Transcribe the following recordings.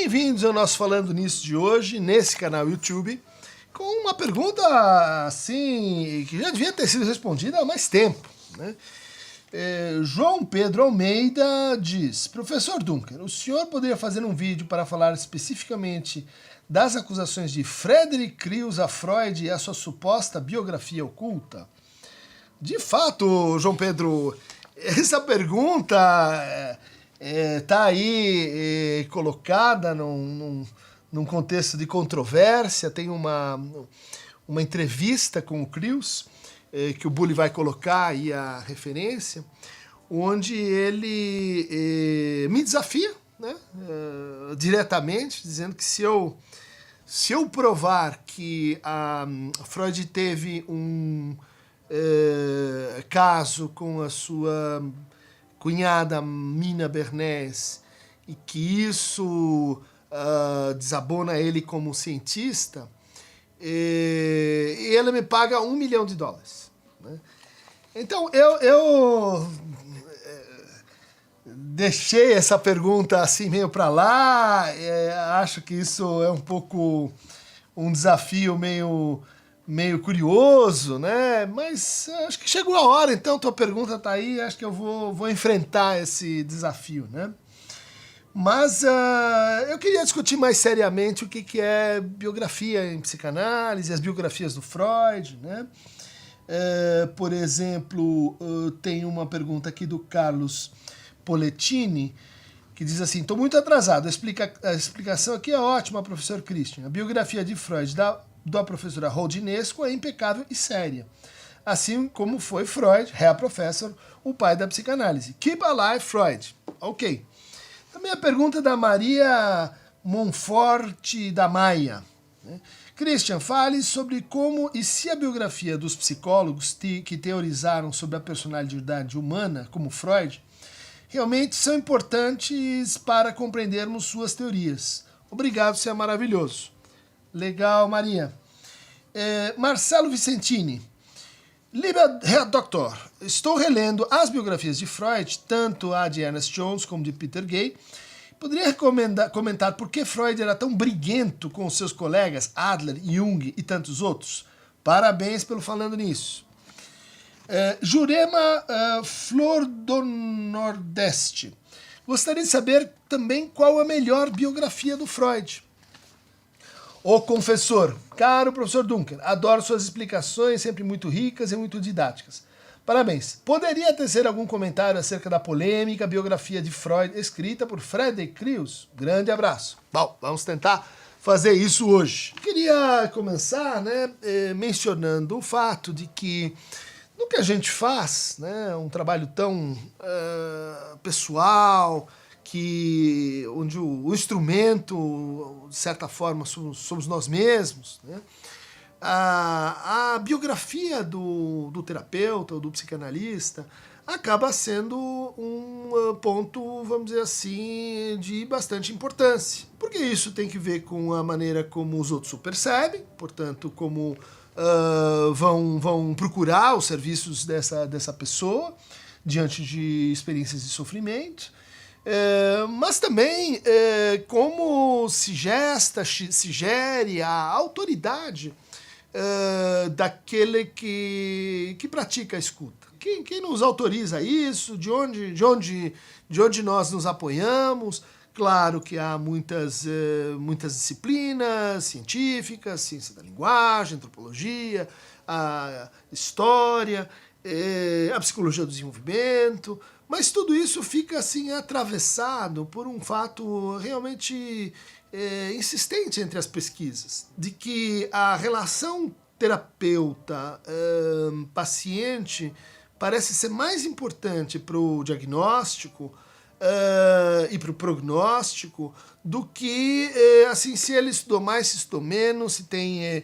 Bem-vindos ao nosso Falando Nisso de hoje, nesse canal YouTube, com uma pergunta, assim, que já devia ter sido respondida há mais tempo, né? João Pedro Almeida diz: Professor Dunker, o senhor poderia fazer um vídeo para falar especificamente das acusações de Frederick Crews a Freud e a sua suposta biografia oculta? De fato, João Pedro, essa pergunta está aí colocada num contexto de controvérsia. Tem uma entrevista com o Crews, que o Bully vai colocar aí a referência, onde ele me desafia, né, diretamente, dizendo que se eu provar que a Freud teve um caso com a sua cunhada Mina Bernays e que isso desabona ele como cientista, e ele me paga $1 milhão, né? Então eu deixei essa pergunta assim meio para lá. Acho que isso é um pouco um desafio meio curioso, né? Mas acho que chegou a hora, então tua pergunta tá aí, acho que eu vou enfrentar esse desafio, né? Mas eu queria discutir mais seriamente o que é biografia em psicanálise, as biografias do Freud, né? Por exemplo, tem uma pergunta aqui do Carlos Polettini, que diz assim: estou muito atrasado, a explicação aqui é ótima, professor Christian. A biografia de Freud da professora Rodinesco é impecável e séria, assim como foi Freud, professor, o pai da psicanálise. Keep alive, Freud. Ok. Também a pergunta da Maria Monforte da Maia, né? Christian, fale sobre como e se a biografia dos psicólogos que teorizaram sobre a personalidade humana, como Freud, realmente são importantes para compreendermos suas teorias. Obrigado, você é maravilhoso. Legal, Maria. Marcelo Vicentini. Lieber Herr Doktor, estou relendo as biografias de Freud, tanto a de Ernest Jones como de Peter Gay. Poderia comentar por que Freud era tão briguento com seus colegas Adler, Jung e tantos outros? Parabéns pelo Falando Nisso. Jurema Flor do Nordeste. Gostaria de saber também qual a melhor biografia do Freud. O Confessor. Caro professor Dunker, adoro suas explicações, sempre muito ricas e muito didáticas. Parabéns. Poderia tecer algum comentário acerca da polêmica biografia de Freud escrita por Frederick Crews? Grande abraço. Bom, vamos tentar fazer isso hoje. Queria começar, né, mencionando o fato de que no que a gente faz, né, um trabalho tão pessoal, onde o instrumento, de certa forma, somos nós mesmos, né? A biografia do terapeuta ou do psicanalista acaba sendo um ponto, vamos dizer assim, de bastante importância. Porque isso tem que ver com a maneira como os outros o percebem, portanto, como vão procurar os serviços dessa pessoa diante de experiências de sofrimento. Mas também como se gere a autoridade daquele que pratica a escuta. Quem nos autoriza isso, de onde nós nos apoiamos. Claro que há muitas disciplinas científicas, ciência da linguagem, antropologia, a história, a psicologia do desenvolvimento, mas tudo isso fica assim atravessado por um fato realmente insistente entre as pesquisas, de que a relação terapeuta-paciente parece ser mais importante para o diagnóstico e para o prognóstico do que assim, se ele estudou mais, se estudou menos, se tem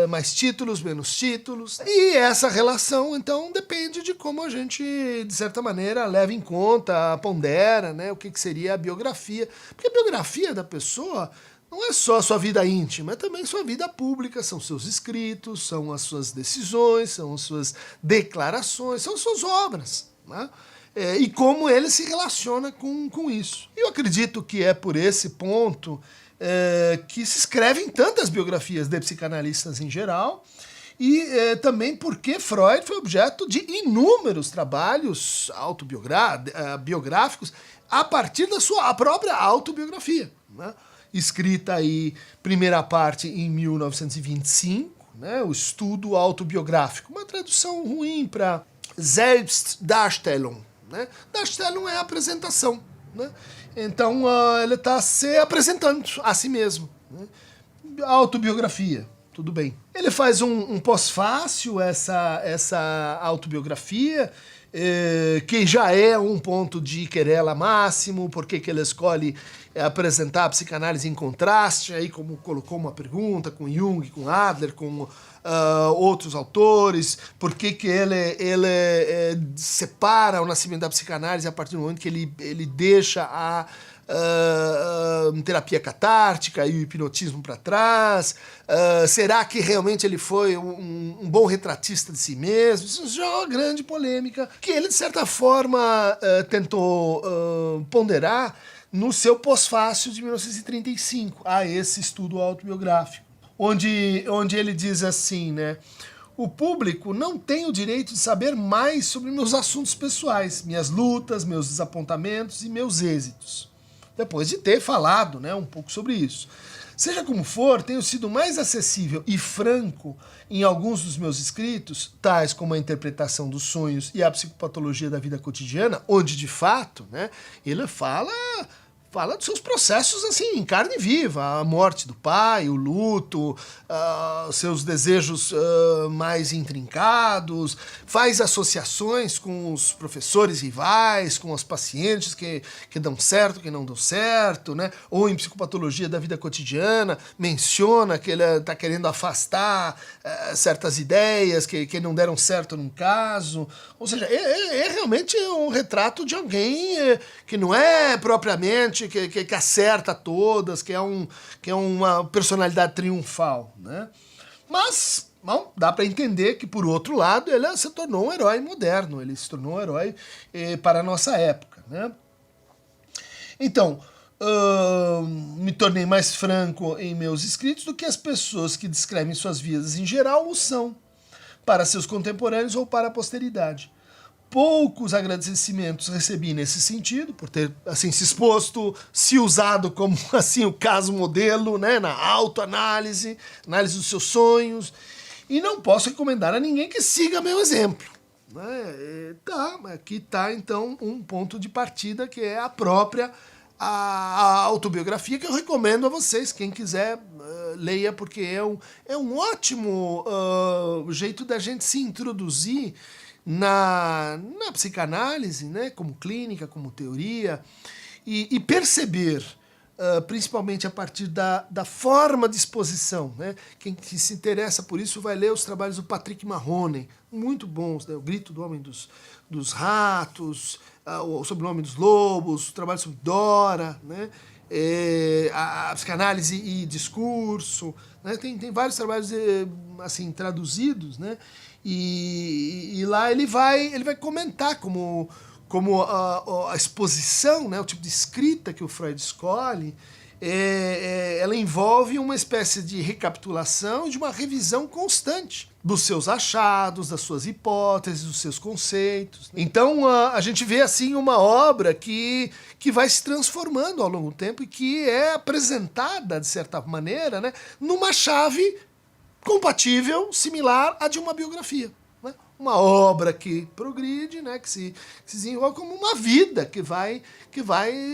mais títulos, menos títulos. E essa relação, então, depende de como a gente, de certa maneira, leva em conta, pondera, né, o que seria a biografia. Porque a biografia da pessoa não é só a sua vida íntima, é também sua vida pública, são seus escritos, são as suas decisões, são as suas declarações, são as suas obras, né? e como ele se relaciona com isso. Eu acredito que é por esse ponto que se escrevem tantas biografias de psicanalistas em geral, e também porque Freud foi objeto de inúmeros trabalhos biográficos a partir da sua própria autobiografia, né? Escrita aí, primeira parte em 1925, né? O estudo autobiográfico, uma tradução ruim para Selbstdarstellung, né? Darstellung é a apresentação, né? Então ele está se apresentando a si mesmo, né? Autobiografia, tudo bem. Ele faz um pós-fácil, essa autobiografia, que já é um ponto de querela máximo, porque que ele escolhe apresentar a psicanálise em contraste, aí como colocou uma pergunta com Jung, com Adler, com outros autores, por que ele separa o nascimento da psicanálise a partir do momento que ele deixa a terapia catártica e o hipnotismo para trás. Será que realmente ele foi um bom retratista de si mesmo? Isso já é uma grande polêmica que ele, de certa forma, tentou ponderar no seu pós-fácil de 1935, a esse estudo autobiográfico, onde ele diz assim, né? O público não tem o direito de saber mais sobre meus assuntos pessoais, minhas lutas, meus desapontamentos e meus êxitos. Depois de ter falado, né, um pouco sobre isso. Seja como for, tenho sido mais acessível e franco em alguns dos meus escritos, tais como a interpretação dos sonhos e a psicopatologia da vida cotidiana, onde, de fato, né, ele fala dos seus processos assim, em carne viva, a morte do pai, o luto, seus desejos mais intrincados, faz associações com os professores rivais, com os pacientes que dão certo, que não dão certo, né? Ou em psicopatologia da vida cotidiana, menciona que ele está querendo afastar certas ideias que não deram certo num caso. Ou seja, é realmente um retrato de alguém que não é propriamente que acerta todas, que é uma personalidade triunfal, né? Mas, bom, dá para entender que, por outro lado, ele se tornou um herói moderno, ele se tornou um herói para a nossa época, né? Então, me tornei mais franco em meus escritos do que as pessoas que descrevem suas vidas em geral o são, para seus contemporâneos ou para a posteridade. Poucos agradecimentos recebi nesse sentido, por ter assim se exposto, se usado como assim o caso modelo, né, na autoanálise, análise dos seus sonhos, e não posso recomendar a ninguém que siga meu exemplo, né? Aqui está então um ponto de partida que é a própria a autobiografia, que eu recomendo a vocês, quem quiser leia, porque é um ótimo jeito da gente se introduzir na psicanálise, né, como clínica, como teoria, e perceber, principalmente a partir da forma de exposição, né? Quem se interessa por isso vai ler os trabalhos do Patrick Mahoney, muito bons, né? O Grito do Homem dos Ratos, sobre o Homem dos Lobos, o trabalho sobre Dora, né? A psicanálise e discurso, né? Tem vários trabalhos assim traduzidos, né? E lá ele vai comentar como a exposição, né, o tipo de escrita que o Freud escolhe, ela envolve uma espécie de recapitulação e de uma revisão constante dos seus achados, das suas hipóteses, dos seus conceitos. Então a gente vê assim uma obra que vai se transformando ao longo do tempo e que é apresentada, de certa maneira, né, numa chave compatível, similar à de uma biografia. Né? Uma obra que progride, né? que se desenvolve como uma vida que vai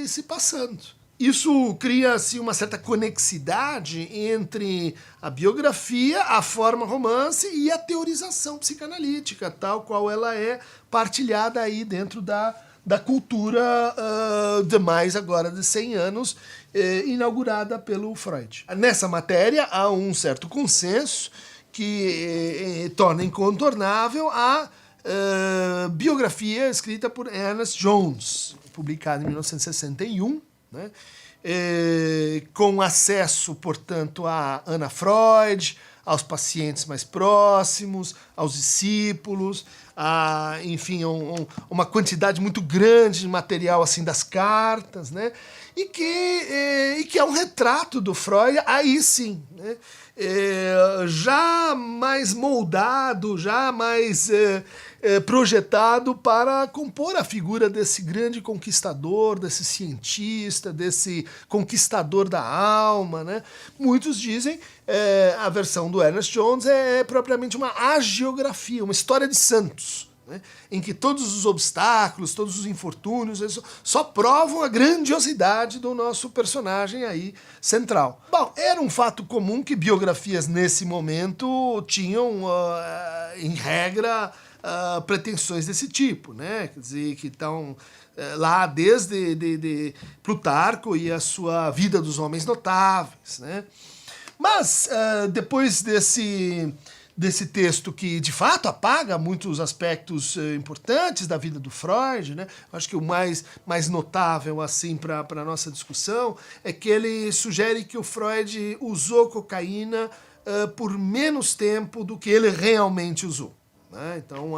se passando. Isso cria assim, uma certa conexidade entre a biografia, a forma romance e a teorização psicanalítica, tal qual ela é partilhada aí dentro da cultura de mais agora de 100 anos, inaugurada pelo Freud. Nessa matéria há um certo consenso que torna incontornável a biografia escrita por Ernest Jones, publicada em 1961, né? Com acesso, portanto, a Anna Freud, aos pacientes mais próximos, aos discípulos, enfim, uma quantidade muito grande de material assim das cartas, né? E que é um retrato do Freud, aí sim, né? Já mais moldado, já mais projetado para compor a figura desse grande conquistador, desse cientista, desse conquistador da alma, né? Muitos dizem a versão do Ernest Jones é propriamente uma hagiografia, uma história de santos, né? Em que todos os obstáculos, todos os infortúnios só provam a grandiosidade do nosso personagem aí central. Bom, era um fato comum que biografias nesse momento tinham, em regra, pretensões desse tipo, né? Quer dizer, que estão lá desde Plutarco e a sua Vida dos Homens Notáveis, né? Mas depois desse texto que, de fato, apaga muitos aspectos importantes da vida do Freud, né? Acho que o mais notável, assim, para a nossa discussão, é que ele sugere que o Freud usou cocaína por menos tempo do que ele realmente usou, né? Então,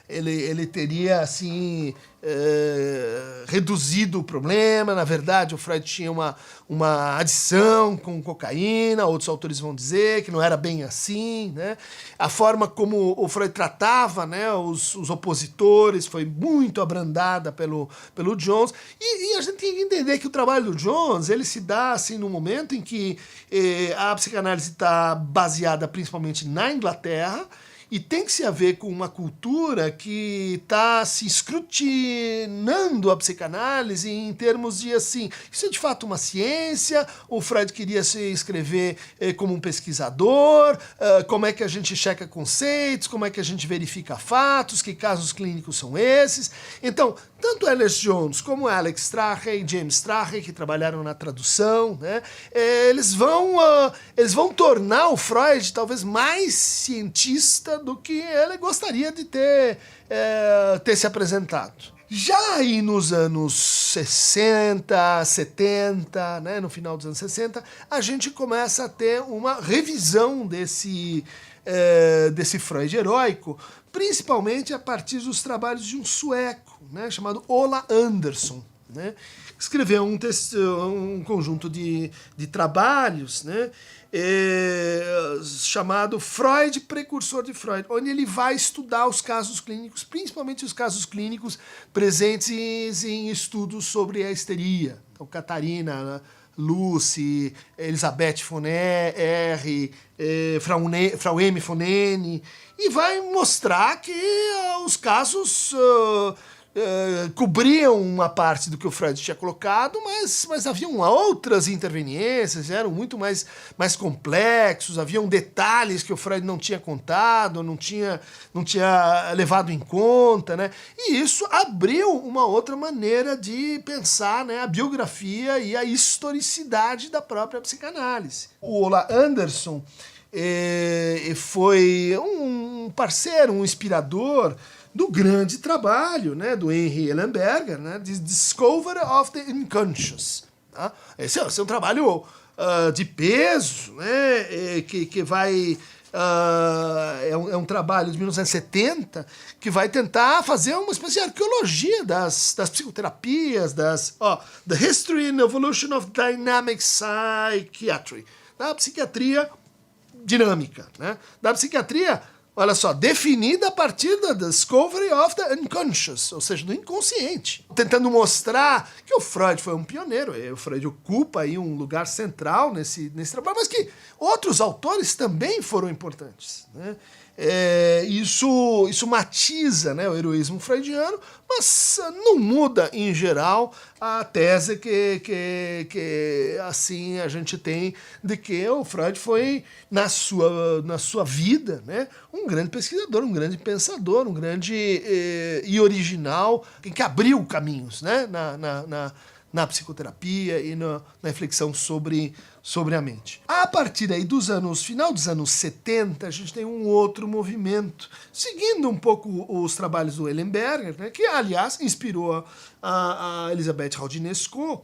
ele teria, assim, reduzido o problema. Na verdade, o Freud tinha uma adição com cocaína, outros autores vão dizer que não era bem assim, né? A forma como o Freud tratava, né, os opositores foi muito abrandada pelo Jones, e a gente tem que entender que o trabalho do Jones, ele se dá assim no momento em que a psicanálise está baseada principalmente na Inglaterra, e tem que se haver com uma cultura que está se escrutinando a psicanálise em termos de, assim, isso é de fato uma ciência, o Freud queria se escrever como um pesquisador, como é que a gente checa conceitos, como é que a gente verifica fatos, que casos clínicos são esses. Então, tanto Ernest Jones como Alex Strachey e James Strachey, que trabalharam na tradução, né, eles vão tornar o Freud talvez mais cientista do que ele gostaria de ter se apresentado. Já aí nos anos 60, 70, né, no final dos anos 60, a gente começa a ter uma revisão desse Freud heróico, principalmente a partir dos trabalhos de um sueco, né, chamado Ola Andersson, né, que escreveu um conjunto de trabalhos, né, chamado Freud, Precursor de Freud, onde ele vai estudar os casos clínicos, principalmente os casos clínicos presentes em estudos sobre a histeria. Então, Catarina, Lucy, Elisabeth von R., Frau M. von N., e vai mostrar que os casos cobriam uma parte do que o Freud tinha colocado, mas haviam outras interveniências, eram muito mais complexos, haviam detalhes que o Freud não tinha contado, não tinha levado em conta, né? E isso abriu uma outra maneira de pensar, né, a biografia e a historicidade da própria psicanálise. O Ola Andersson foi um parceiro, um inspirador do grande trabalho, né, do Henry Ellenberger, né, The Discovery of the Unconscious. Tá? Esse é um trabalho de peso, né, que vai... é um trabalho de 1970 que vai tentar fazer uma espécie de arqueologia das psicoterapias, The History and Evolution of Dynamic Psychiatry, da psiquiatria dinâmica, né, da psiquiatria, olha só, definida a partir da Discovery of the Unconscious, ou seja, do inconsciente. Tentando mostrar que o Freud foi um pioneiro, o Freud ocupa aí um lugar central nesse trabalho, mas que outros autores também foram importantes, né? Isso matiza, né, o heroísmo freudiano, mas não muda, em geral, a tese que assim a gente tem de que o Freud foi, na sua vida, né, um grande pesquisador, um grande pensador, um grande e original, que abriu caminhos, né, na psicoterapia e na reflexão sobre a mente. A partir aí final dos anos 70, a gente tem um outro movimento, seguindo um pouco os trabalhos do Ellenberger, né, que, aliás, inspirou a Elisabeth Raudinesco,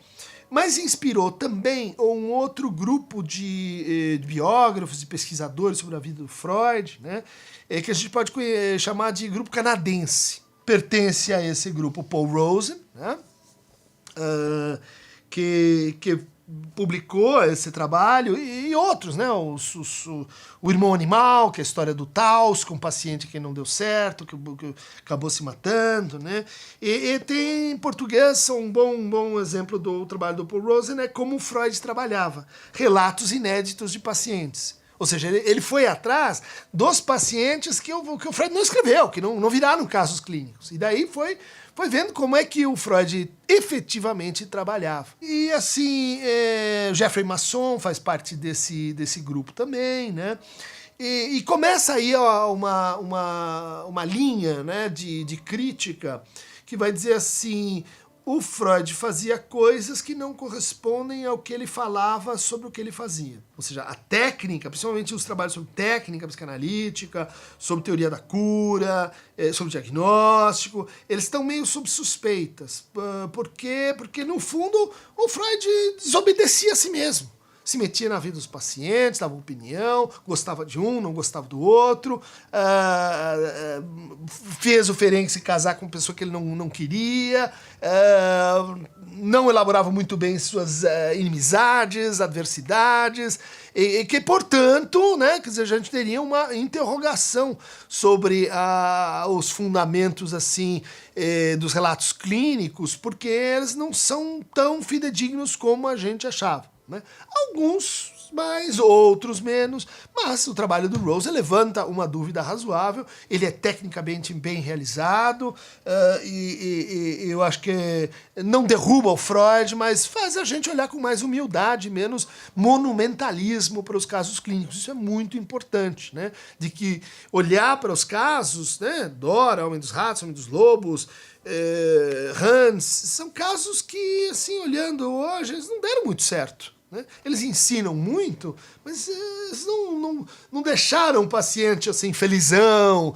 mas inspirou também um outro grupo de biógrafos e pesquisadores sobre a vida do Freud, né, que a gente pode chamar de grupo canadense. Pertence a esse grupo Paul Rosen, né, que publicou esse trabalho, e outros, né? O Irmão Animal, que é a história do Taos, com um paciente que não deu certo, que acabou se matando, né? E tem em português um bom exemplo do trabalho do Paul Rosen, é como o Freud trabalhava, relatos inéditos de pacientes. Ou seja, ele foi atrás dos pacientes que o Freud não escreveu, que não viraram casos clínicos. E daí foi vendo como é que o Freud efetivamente trabalhava. E assim, Jeffrey Masson faz parte desse grupo também, né? E começa aí uma linha, né, de crítica que vai dizer assim: o Freud fazia coisas que não correspondem ao que ele falava sobre o que ele fazia. Ou seja, a técnica, principalmente os trabalhos sobre técnica psicanalítica, sobre teoria da cura, sobre diagnóstico, eles estão meio sob suspeitas. Por quê? Porque, no fundo, o Freud desobedecia a si mesmo. Se metia na vida dos pacientes, dava opinião, gostava de um, não gostava do outro, fez o Ferenc se casar com uma pessoa que ele não queria, não elaborava muito bem suas inimizades, adversidades, e que, portanto, né, quer dizer, a gente teria uma interrogação sobre os fundamentos assim dos relatos clínicos, porque eles não são tão fidedignos como a gente achava. Né? Alguns mais, outros menos, mas o trabalho do Rose levanta uma dúvida razoável, ele é tecnicamente bem realizado, e eu acho que não derruba o Freud, mas faz a gente olhar com mais humildade, menos monumentalismo para os casos clínicos. Isso é muito importante, né? De que olhar para os casos, né? Dora, Homem dos Ratos, Homem dos Lobos, Hans, são casos que, assim, olhando hoje, eles não deram muito certo. Né? Eles ensinam muito, mas eles não deixaram o paciente assim, felizão,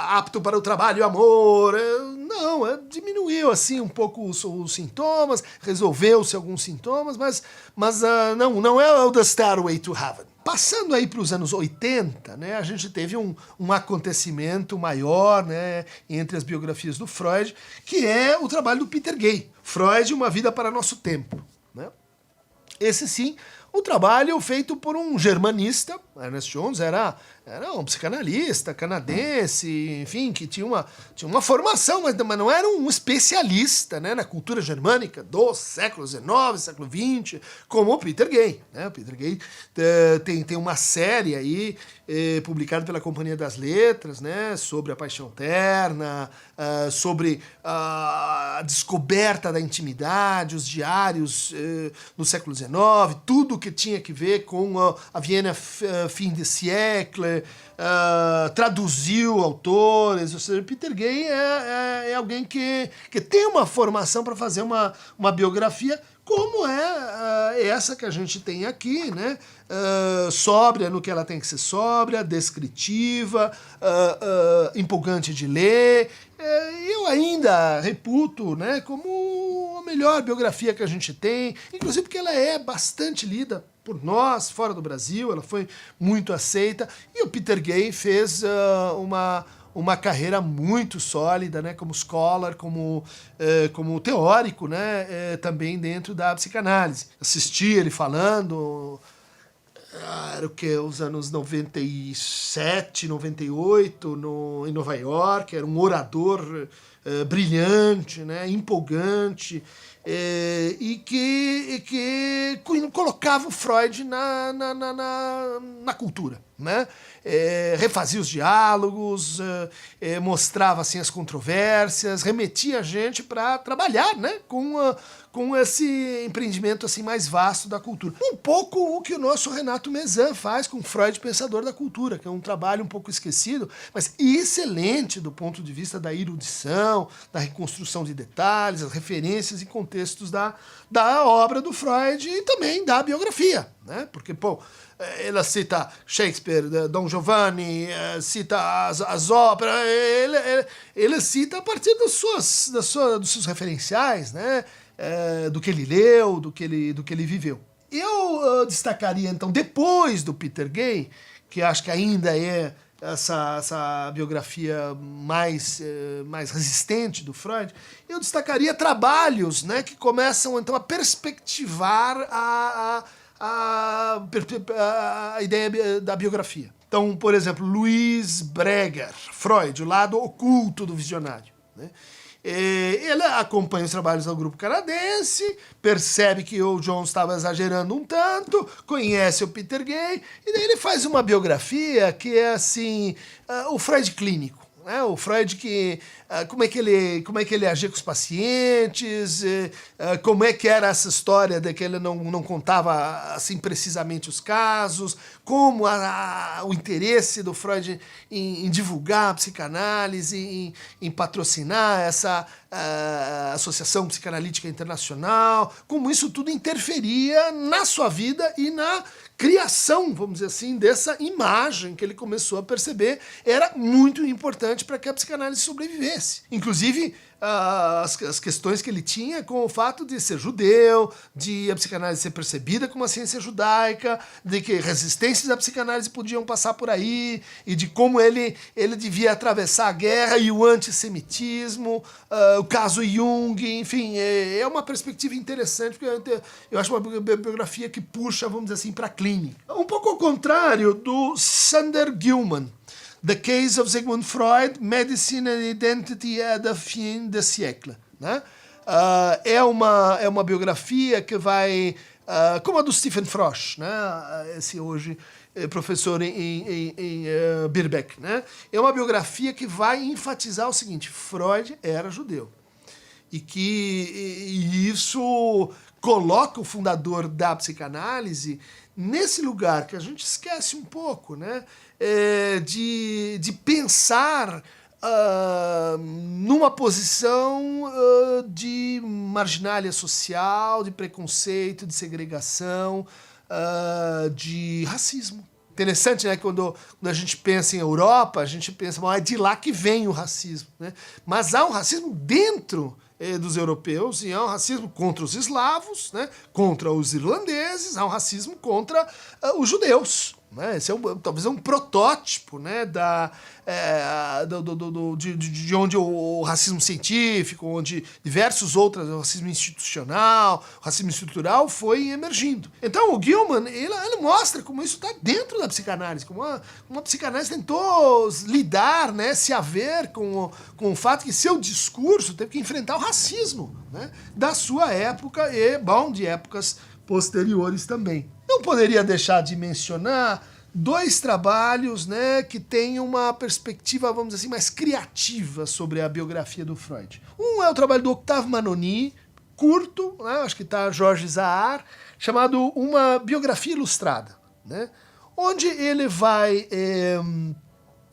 apto para o trabalho e o amor. Não, diminuiu assim um pouco os sintomas, resolveu-se alguns sintomas, mas não é o The Stairway to Heaven. Passando aí para os anos 80, né, a gente teve um acontecimento maior, né, entre as biografias do Freud, que é o trabalho do Peter Gay, Freud, Uma Vida para Nosso Tempo. Né? Esse sim, um trabalho feito por um germanista. Ernest Jones era um psicanalista canadense, enfim, que tinha uma formação, mas não era um especialista, né, na cultura germânica do século XIX, século XX, como o Peter Gay. Né? O Peter Gay tem uma série aí, publicada pela Companhia das Letras, né, sobre a paixão terna, sobre a descoberta da intimidade, os diários no século XIX, tudo que tinha que ver com a Viena fim de siècle, traduziu autores. Ou seja, Peter Gay é alguém que tem uma formação para fazer uma biografia como essa que a gente tem aqui, né? Sóbria no que ela tem que ser sóbria, descritiva, empolgante de ler. Eu ainda reputo, né, como a melhor biografia que a gente tem, inclusive porque ela é bastante lida por nós, fora do Brasil, ela foi muito aceita, e o Peter Gay fez uma carreira muito sólida, né, como scholar, como teórico, né, também dentro da psicanálise. Assisti ele falando, era o que, os anos 97, 98, em Nova York, era um orador brilhante, né, empolgante, e que colocava o Freud na cultura, né? Refazia os diálogos, mostrava assim as controvérsias, remetia a gente para trabalhar, né, com esse empreendimento assim mais vasto da cultura. Um pouco o que o nosso Renato Mezan faz com Freud Pensador da Cultura, que é um trabalho um pouco esquecido, mas excelente do ponto de vista da erudição, da reconstrução de detalhes, as referências e contextos da obra do Freud e também da biografia, né? Porque, ela cita Shakespeare, Dom Giovanni, cita as óperas, ele cita a partir dos seus referenciais, né? do que ele leu, do que ele viveu. Eu destacaria, então, depois do Peter Gay, que acho que ainda é essa biografia mais resistente do Freud, eu destacaria trabalhos, né, que começam, então, a perspectivar a ideia da biografia. Então, por exemplo, Louis Breger, Freud, o lado oculto do visionário, né? Ele acompanha os trabalhos do grupo canadense, percebe que o John estava exagerando um tanto, conhece o Peter Gay, e daí ele faz uma biografia que é assim, o Freud clínico. O Freud como é que ele agia com os pacientes, como é que era essa história de que ele não contava assim precisamente os casos, como o interesse do Freud em divulgar a psicanálise, em patrocinar essa Associação Psicanalítica Internacional, como isso tudo interferia na sua vida e na criação, vamos dizer assim, dessa imagem que ele começou a perceber era muito importante para que a psicanálise sobrevivesse. Inclusive, as questões que ele tinha com o fato de ser judeu, de a psicanálise ser percebida como uma ciência judaica, de que resistências à psicanálise podiam passar por aí, e de como ele devia atravessar a guerra e o antissemitismo, o caso Jung, enfim, é uma perspectiva interessante, porque eu acho uma biografia que puxa, vamos dizer assim, para a clínica. Um pouco ao contrário do Sander Gilman, The Case of Sigmund Freud, Medicine and Identity at the Fin de Siècle, né? É uma biografia que vai, como a do Stephen Frosch, né? Esse hoje professor em Birkbeck, né? É uma biografia que vai enfatizar o seguinte: Freud era judeu. E isso coloca o fundador da psicanálise nesse lugar que a gente esquece um pouco, né? De pensar numa posição de marginalia social, de preconceito, de segregação, de racismo. Interessante, né? Quando a gente pensa em Europa, a gente pensa, é de lá que vem o racismo, né? Mas há um racismo dentro dos europeus, e há um racismo contra os eslavos, né? Contra os irlandeses, há um racismo contra os judeus. Né? Esse talvez é um protótipo, né, de onde o racismo científico, onde diversos outros, o racismo institucional, o racismo estrutural foi emergindo. Então o Gilman, ele mostra como isso está dentro da psicanálise, como uma psicanálise tentou lidar, né, se haver com o fato que seu discurso teve que enfrentar o racismo, né, da sua época e, de épocas posteriores também. Não poderia deixar de mencionar dois trabalhos, né, que têm uma perspectiva, vamos dizer assim, mais criativa sobre a biografia do Freud. Um é o trabalho do Octave Manoni, curto, né, acho que está Jorge Zahar, chamado Uma Biografia Ilustrada, né, onde ele vai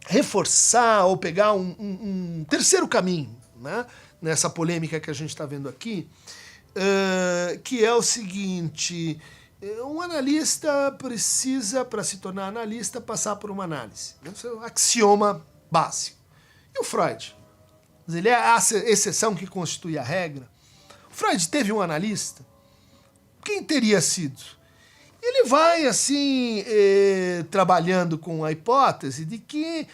reforçar ou pegar um terceiro caminho, né, nessa polêmica que a gente está vendo aqui, que é o seguinte: um analista precisa, para se tornar analista, passar por uma análise. Esse é um axioma básico. E o Freud? Ele é a exceção que constitui a regra. O Freud teve um analista? Quem teria sido? Ele vai, assim, trabalhando com a hipótese de que,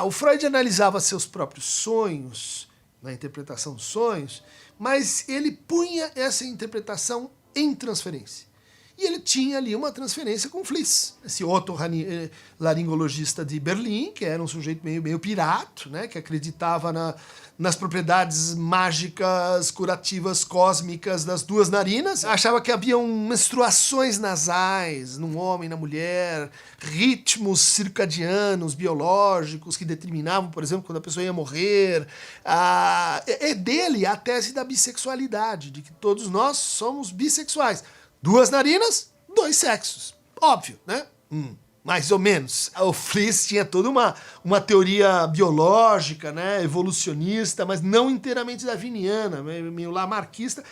o Freud analisava seus próprios sonhos, na interpretação dos sonhos, mas ele punha essa interpretação em transferência. E ele tinha ali uma transferência com Fliess, esse otorrinolaringologista de Berlim, que era um sujeito meio pirato, né, que acreditava nas propriedades mágicas, curativas, cósmicas das duas narinas, achava que haviam menstruações nasais num homem e na mulher, ritmos circadianos, biológicos, que determinavam, por exemplo, quando a pessoa ia morrer. É dele a tese da bissexualidade, de que todos nós somos bissexuais. Duas narinas, dois sexos. Óbvio, né? Mais ou menos. O Fliess tinha toda uma teoria biológica, né, evolucionista, mas não inteiramente darwiniana, meio lamarquista.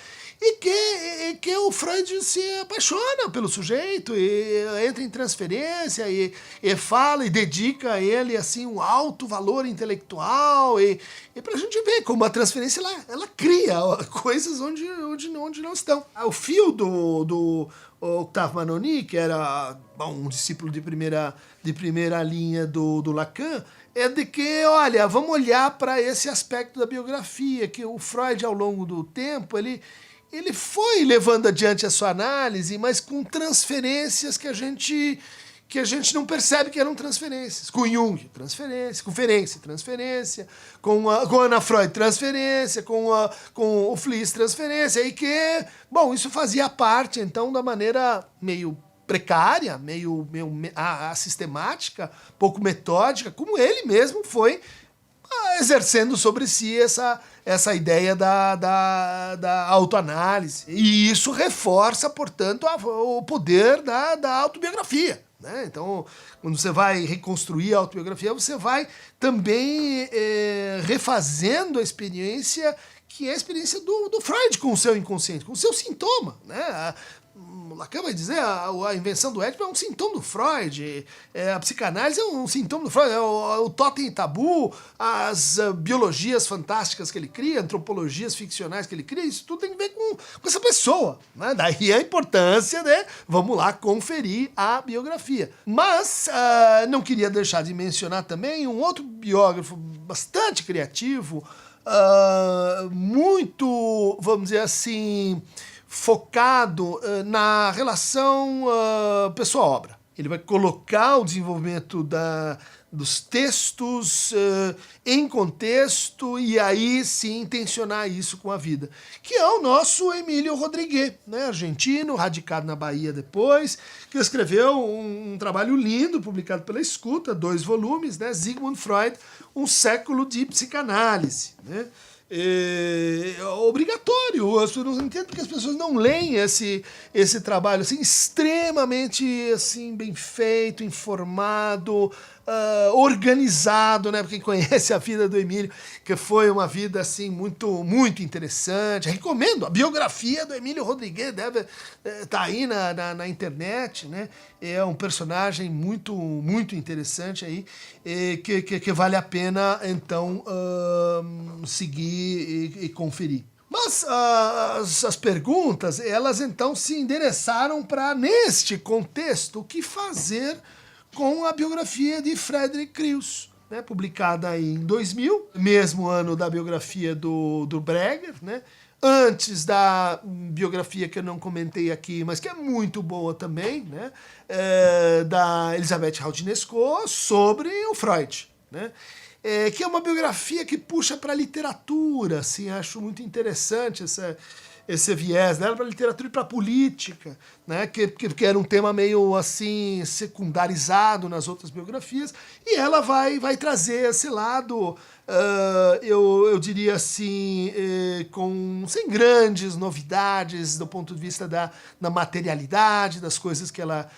e que o Freud se apaixona pelo sujeito, e entra em transferência, e fala, e dedica a ele assim, um alto valor intelectual, e pra gente ver como a transferência ela cria coisas onde não estão. O fio do Octave Manoni, que era um discípulo de primeira linha do Lacan, é de que, olha, vamos olhar para esse aspecto da biografia, que o Freud, ao longo do tempo, ele foi levando adiante a sua análise, mas com transferências que a gente não percebe que eram transferências. Com Jung, transferência. Com Ferenczi, transferência. Com Ana Freud, transferência. Com o Fliess, transferência. E que, bom, isso fazia parte, então, da maneira meio precária, meio sistemática, pouco metódica, como ele mesmo foi exercendo sobre si essa ideia da autoanálise. E isso reforça, portanto, o poder da autobiografia. Né? Então, quando você vai reconstruir a autobiografia, você vai também refazendo a experiência, que é a experiência do Freud com o seu inconsciente, com o seu sintoma. Né? Lacan vai dizer a invenção do Édipo é um sintoma do Freud, a psicanálise é um sintoma do Freud, o totem e tabu, as biologias fantásticas que ele cria, antropologias ficcionais que ele cria, isso tudo tem a ver com essa pessoa. Né? Daí a importância, né? Vamos lá conferir a biografia. Mas não queria deixar de mencionar também um outro biógrafo bastante criativo, muito, vamos dizer assim, focado na relação pessoa-obra. Ele vai colocar o desenvolvimento dos textos em contexto e aí sim intencionar isso com a vida. Que é o nosso Emílio Rodrigues, né, argentino, radicado na Bahia depois, que escreveu um trabalho lindo, publicado pela Escuta, 2 volumes, né, Sigmund Freud, um século de psicanálise. Né? É obrigatório, as pessoas não entendem porque as pessoas não leem esse trabalho assim, extremamente assim, bem feito, informado, organizado, né? Pra quem conhece a vida do Emílio, que foi uma vida assim, muito, muito interessante. Recomendo a biografia do Emílio Rodrigues, deve estar aí na internet, né? É um personagem muito, muito interessante aí, que vale a pena então seguir e conferir. Mas as perguntas, elas então se endereçaram para, neste contexto, o que fazer com a biografia de Friedrich Creus, né, publicada em 2000, mesmo ano da biografia do Breger, né, antes da biografia que eu não comentei aqui, mas que é muito boa também, né, da Elisabeth Roudinesco, sobre o Freud, né, que é uma biografia que puxa para a literatura, assim, acho muito interessante esse viés dela para a literatura e para a política, né, que era um tema meio assim secundarizado nas outras biografias, e ela vai trazer esse lado, eu diria assim, sem grandes novidades do ponto de vista da materialidade, das coisas que ela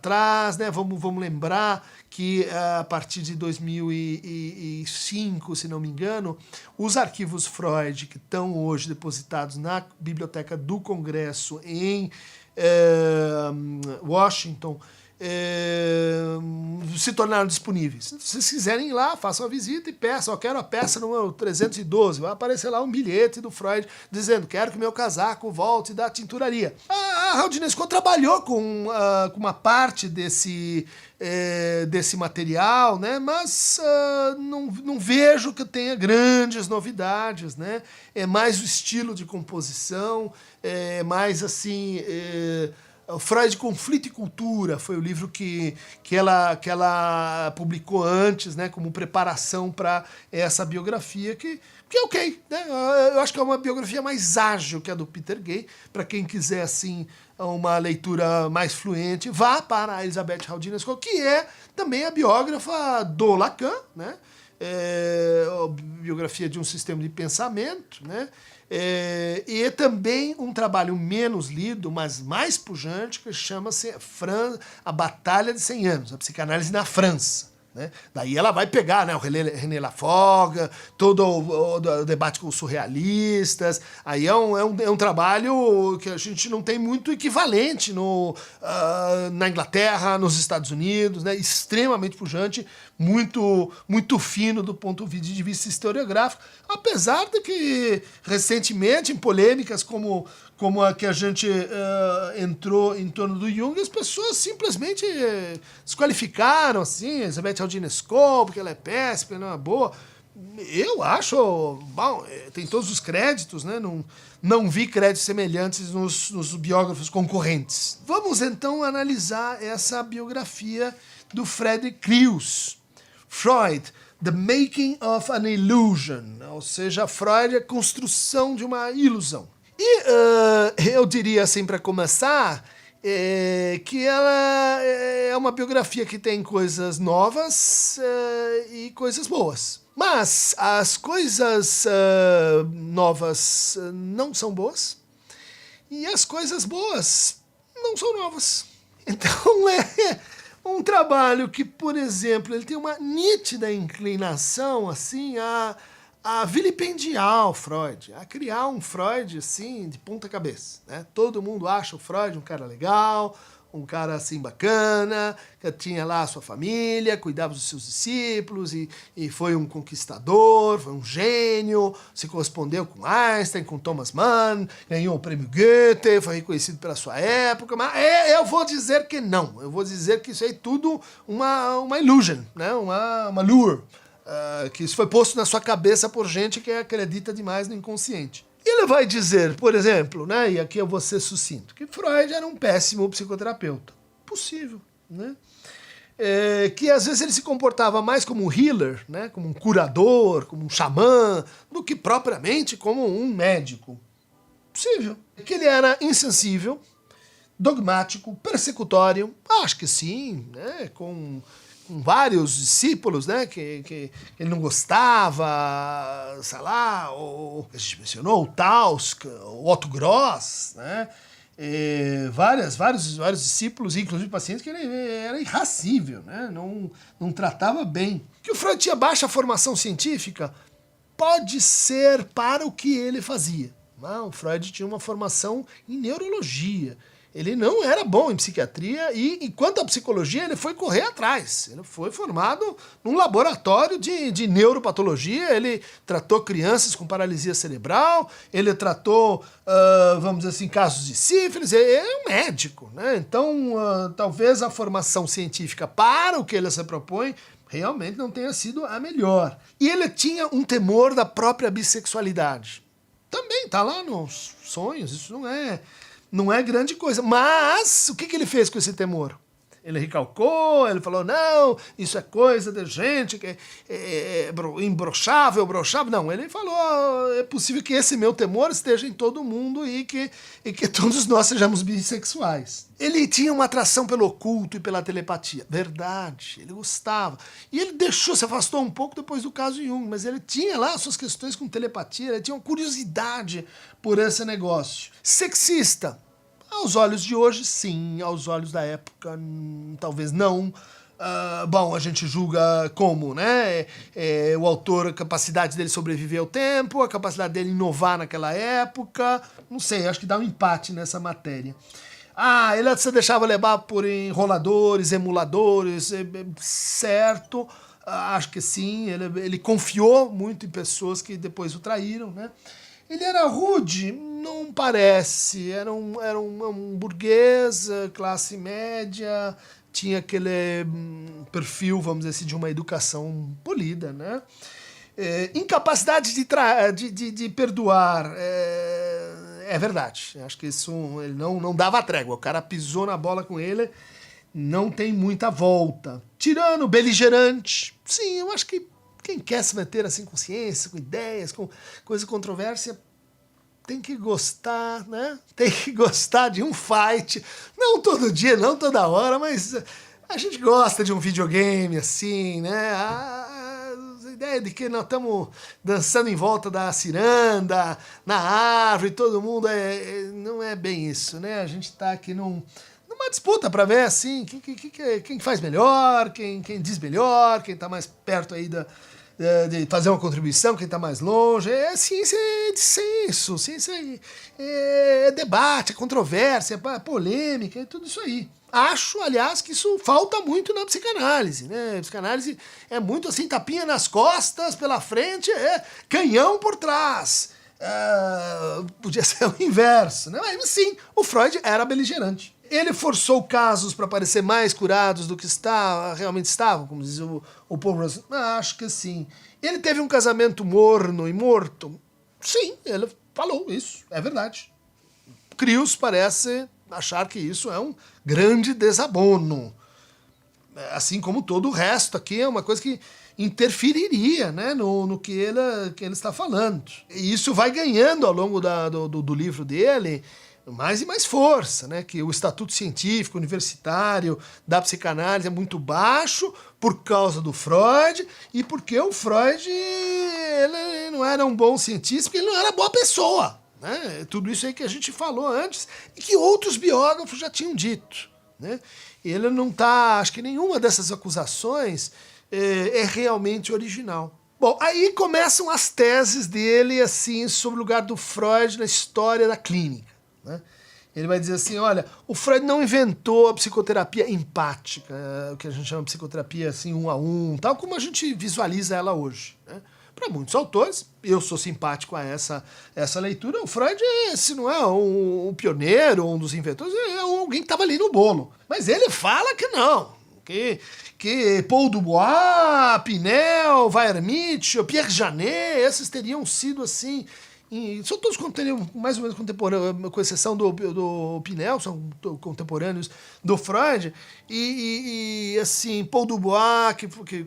traz, né? Vamos lembrar que a partir de 2005, se não me engano, os arquivos Freud, que estão hoje depositados na Biblioteca do Congresso em Washington, se tornaram disponíveis. Se vocês quiserem ir lá, façam a visita e peçam. Eu quero a peça número 312. Vai aparecer lá um bilhete do Freud dizendo: quero que meu casaco volte da tinturaria. A Roudinesco trabalhou com uma parte desse material, né? Mas não vejo que tenha grandes novidades, né? É mais o estilo de composição, é mais assim... Freud, Conflito e Cultura foi o livro que ela publicou antes, né, como preparação para essa biografia, que é ok, né? Eu acho que é uma biografia mais ágil que a do Peter Gay. Para quem quiser assim uma leitura mais fluente, vá para a Elisabeth Roudinesco, que é também a biógrafa do Lacan, né? A biografia de um sistema de pensamento, né? E também um trabalho menos lido, mas mais pujante, que chama-se A Batalha de 100 Anos, a psicanálise na França. né? Daí ela vai pegar, né, o René Lafog, todo o debate com os surrealistas. Aí é um trabalho que a gente não tem muito equivalente na Inglaterra, nos Estados Unidos, né? Extremamente pujante, muito fino do ponto de vista historiográfico, apesar de que recentemente em polêmicas como a que a gente entrou em torno do Jung, as pessoas simplesmente desqualificaram, assim, Elizabeth Aldinesco, porque ela é péssima, não é boa. Eu acho, bom, tem todos os créditos, né? Não vi créditos semelhantes nos biógrafos concorrentes. Vamos então analisar essa biografia do Friedrich Creus. Freud, The Making of an Illusion, ou seja, Freud, a construção de uma ilusão. E eu diria assim, para começar, que ela é uma biografia que tem coisas novas e coisas boas. Mas as coisas novas não são boas e as coisas boas não são novas. Então é um trabalho que, por exemplo, ele tem uma nítida inclinação assim a vilipendiar o Freud, a criar um Freud assim de ponta cabeça, né? Todo mundo acha o Freud um cara legal, um cara assim bacana, que tinha lá a sua família, cuidava dos seus discípulos e foi um conquistador, foi um gênio, se correspondeu com Einstein, com Thomas Mann, ganhou o prêmio Goethe, foi reconhecido pela sua época, mas eu vou dizer que não, eu vou dizer que isso aí é tudo uma illusion, né? uma lure, que isso foi posto na sua cabeça por gente que acredita demais no inconsciente. Ele vai dizer, por exemplo, né, e aqui eu vou ser sucinto, que Freud era um péssimo psicoterapeuta. Possível, né? Que às vezes ele se comportava mais como um healer, né, como um curador, como um xamã, do que propriamente como um médico. Possível. Que ele era insensível, dogmático, persecutório, acho que sim, né, com vários discípulos, né, que ele não gostava, sei lá, a gente mencionou o Tausk, o Otto Gross, né, vários discípulos, inclusive pacientes, que ele era irracível, né, não tratava bem. Que o Freud tinha baixa formação científica, pode ser para o que ele fazia. O Freud tinha uma formação em neurologia. Ele não era bom em psiquiatria e quanto à psicologia, ele foi correr atrás. Ele foi formado num laboratório de neuropatologia, ele tratou crianças com paralisia cerebral, ele tratou, vamos dizer assim, casos de sífilis, ele é um médico, né? Então, talvez a formação científica para o que ele se propõe realmente não tenha sido a melhor. E ele tinha um temor da própria bissexualidade. Também tá lá nos sonhos, isso não é grande coisa. Mas o que ele fez com esse temor? Ele recalcou, ele falou, não, isso é coisa de gente que é imbrochável, brochável. Não, ele falou, é possível que esse meu temor esteja em todo mundo e que todos nós sejamos bissexuais. Ele tinha uma atração pelo oculto e pela telepatia. Verdade, ele gostava. E ele se afastou um pouco depois do caso Jung, mas ele tinha lá suas questões com telepatia, ele tinha uma curiosidade por esse negócio. Sexista. Aos olhos de hoje, sim. Aos olhos da época, talvez não. Bom, a gente julga como, né? O autor, a capacidade dele sobreviver ao tempo, a capacidade dele inovar naquela época. Não sei, acho que dá um empate nessa matéria. Ele se deixava levar por enroladores, emuladores, certo. Acho que sim, ele confiou muito em pessoas que depois o traíram, né? Ele era rude? Não parece. Era um burguês, classe média, tinha aquele perfil, vamos dizer assim, de uma educação polida, né? Incapacidade de perdoar. É verdade. Acho que isso ele não dava trégua. O cara pisou na bola com ele, não tem muita volta. Tirano, beligerante. Sim, eu acho que quem quer se meter assim com ciência, com ideias, com coisa controvérsia, tem que gostar, né? Tem que gostar de um fight. Não todo dia, não toda hora, mas a gente gosta de um videogame assim, né? A ideia de que nós estamos dançando em volta da ciranda, na árvore, todo mundo não é bem isso, né? A gente está aqui numa uma disputa para ver assim, quem faz melhor, quem diz melhor, quem está mais perto aí de fazer uma contribuição, quem está mais longe. É ciência de senso, ciência é debate, é controvérsia, é polêmica, é tudo isso aí. Acho, aliás, que isso falta muito na psicanálise, né? A psicanálise é muito assim, tapinha nas costas, pela frente, canhão por trás. Podia ser o inverso, né? Mas sim, o Freud era beligerante. Ele forçou casos para parecer mais curados do que realmente estavam, como diz o Paul Russell. Acho que sim. Ele teve um casamento morno e morto? Sim, ele falou isso, é verdade. Krios parece achar que isso é um grande desabono. Assim como todo o resto aqui é uma coisa que interferiria, né, no que ele está falando. E isso vai ganhando ao longo do livro dele mais e mais força, né, que o estatuto científico universitário da psicanálise é muito baixo por causa do Freud e porque o Freud ele não era um bom cientista, porque ele não era boa pessoa. Né? Tudo isso aí que a gente falou antes e que outros biógrafos já tinham dito. Né? Ele não está, acho que nenhuma dessas acusações é realmente original. Bom, aí começam as teses dele assim sobre o lugar do Freud na história da clínica. Né? Ele vai dizer assim, olha, o Freud não inventou a psicoterapia empática, o que a gente chama de psicoterapia assim, 1 a 1, tal como a gente visualiza ela hoje. Né? Para muitos autores, eu sou simpático a essa leitura, o Freud, se não é um pioneiro, um dos inventores, é alguém que estava ali no bolo. Mas ele fala que não, que Paul Dubois, Pinel, Weiermitch, Pierre Janet, esses teriam sido assim, são todos mais ou menos contemporâneos, com exceção do Pinel, são contemporâneos do Freud, e assim, Paul Dubois,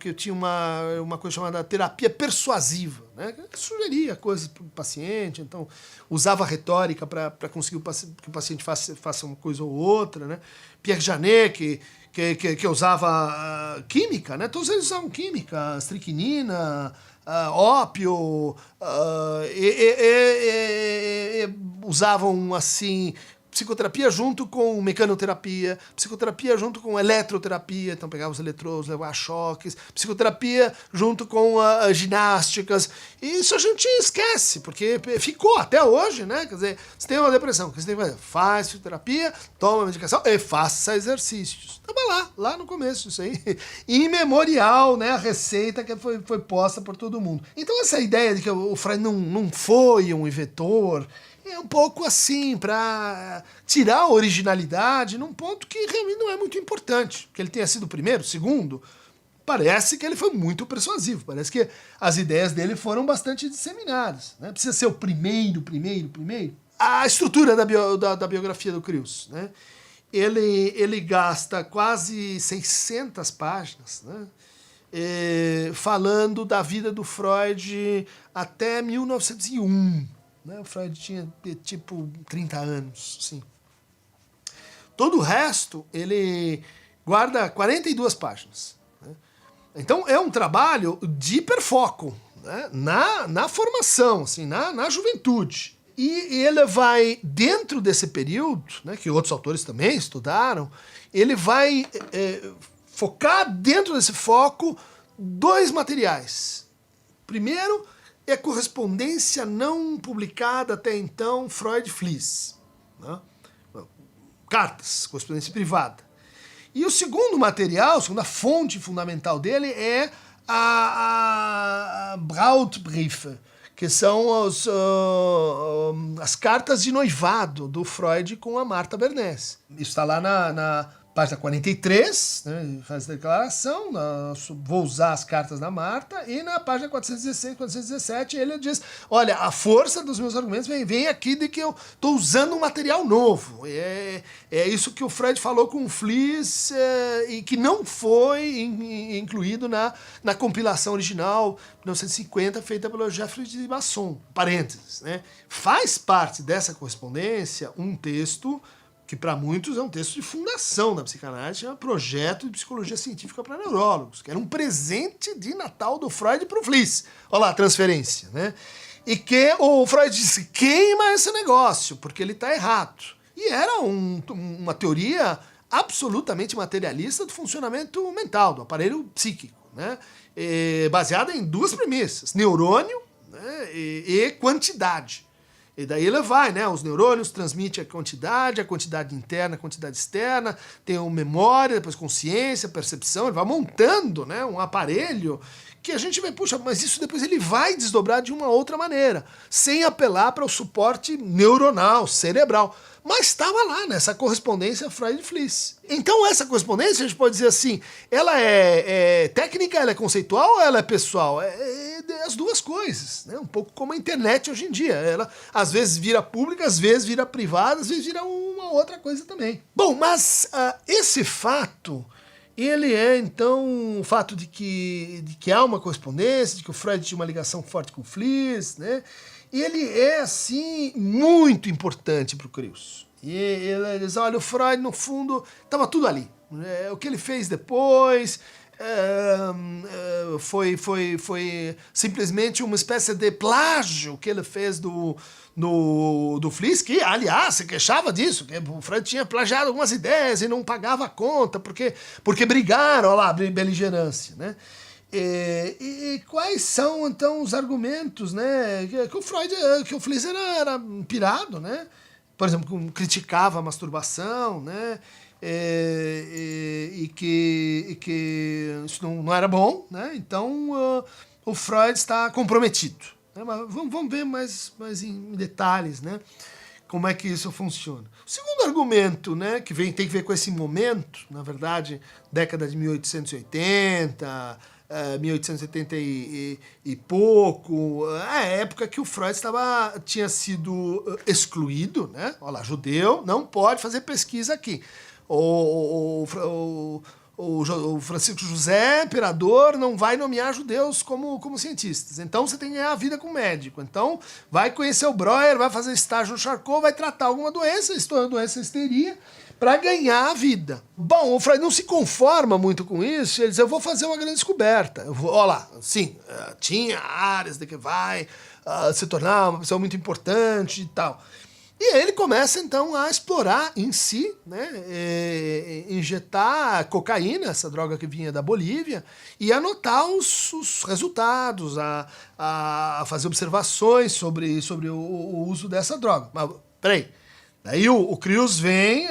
que tinha uma coisa chamada terapia persuasiva, né, que sugeria coisas para o paciente, então usava retórica para conseguir que o paciente faça uma coisa ou outra, né, Pierre Janet, que usava química, né, todos eles usavam química, estricnina, ópio, usavam assim psicoterapia junto com mecanoterapia, psicoterapia junto com eletroterapia, então pegava os eletrodos, levava choques, psicoterapia junto com ginásticas, e isso a gente esquece, porque ficou até hoje, né? Quer dizer, você tem uma depressão, o que você tem que fazer? Faz psicoterapia, toma medicação e faça exercícios. Tava lá no começo, isso aí, imemorial, né? A receita que foi posta por todo mundo. Então essa ideia de que o Freud não foi um inventor, é um pouco assim, para tirar a originalidade num ponto que realmente não é muito importante. Que ele tenha sido o primeiro, o segundo, parece que ele foi muito persuasivo. Parece que as ideias dele foram bastante disseminadas. Né? Precisa ser o primeiro. A estrutura da biografia do Krios, né? Ele gasta quase 600 páginas, né? Falando da vida do Freud até 1901. Né? O Freud tinha tipo 30 anos, sim. Todo o resto ele guarda 42 páginas. Né? Então é um trabalho de hiperfoco, né? na formação, assim, na juventude. E ele vai, dentro desse período, né, que outros autores também estudaram, ele vai focar dentro desse foco 2 materiais. Primeiro, é a correspondência não publicada até então Freud-Fliess. Né? Cartas, correspondência privada. E o segundo material, a segunda fonte fundamental dele é a Brautbriefe, que são as cartas de noivado do Freud com a Martha Bernays. Isso está lá na página 43, né, faz a declaração, vou usar as cartas da Marta, e na página 416, 417, ele diz, olha, a força dos meus argumentos vem aqui de que eu estou usando um material novo. É isso que o Freud falou com o Fliess e que não foi incluído na compilação original, 1950, feita pelo Geoffroy de Masson. Parênteses, né? Faz parte dessa correspondência um texto que para muitos é um texto de fundação da psicanálise, chama Projeto de Psicologia Científica para Neurólogos, que era um presente de Natal do Freud para o Fliess. Olha lá a transferência, né? E que o Freud disse, queima esse negócio, porque ele está errado. E era uma teoria absolutamente materialista do funcionamento mental, do aparelho psíquico, né? Baseada em duas premissas, neurônio, né, e quantidade. E daí ele vai, né? Os neurônios transmitem a quantidade interna, a quantidade externa, tem uma memória, depois consciência, percepção, ele vai montando, né, um aparelho que a gente vai, puxa, mas isso depois ele vai desdobrar de uma outra maneira, sem apelar para o suporte neuronal, cerebral. Mas estava lá nessa correspondência Freud-Fliess. Então essa correspondência, a gente pode dizer assim, ela é técnica, ela é conceitual ou ela é pessoal? As duas coisas, né? Um pouco como a internet hoje em dia. Ela às vezes vira pública, às vezes vira privada, às vezes vira uma outra coisa também. Bom, mas esse fato, ele é então o fato de que há uma correspondência, de que o Freud tinha uma ligação forte com o Fliess, né? E ele é, assim, muito importante para o Krios. E ele diz, olha, o Freud, no fundo, estava tudo ali. O que ele fez depois foi simplesmente uma espécie de plágio que ele fez do Fliess, que, aliás, se queixava disso, que o Freud tinha plagiado algumas ideias e não pagava a conta, porque brigaram, olha lá, beligerância, né? E quais são, então, os argumentos, né, que o Fliess era pirado, né? Por exemplo, criticava a masturbação, né? E que isso não era bom, né? Então, o Freud está comprometido. Né? Mas vamos ver mais em detalhes, né? Como é que isso funciona. O segundo argumento, né, que tem que ver com esse momento, na verdade, década de 1880, 1870 e pouco, a época que o Freud tinha sido excluído, né? Olha lá, judeu não pode fazer pesquisa aqui. O Francisco José, imperador, não vai nomear judeus como cientistas. Então você tem que ganhar a vida com médico. Então vai conhecer o Breuer, vai fazer estágio no Charcot, vai tratar alguma doença, estourando doença histeria, para ganhar a vida. Bom, o Freud não se conforma muito com isso, ele diz, eu vou fazer uma grande descoberta. Olha lá, sim, tinha áreas de que vai se tornar uma pessoa muito importante e tal. E aí ele começa, então, a explorar em si, né, injetar cocaína, essa droga que vinha da Bolívia, e anotar os resultados, a fazer observações sobre o uso dessa droga. Mas, peraí, daí o Krios vem,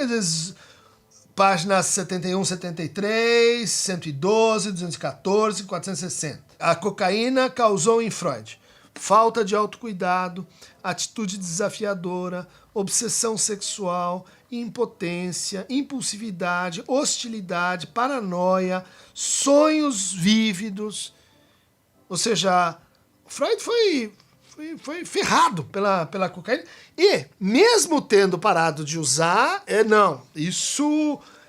páginas 71, 73, 112, 214, 460. A cocaína causou em Freud falta de autocuidado, atitude desafiadora, obsessão sexual, impotência, impulsividade, hostilidade, paranoia, sonhos vívidos. Ou seja, Freud foi ferrado pela cocaína e, mesmo tendo parado de usar,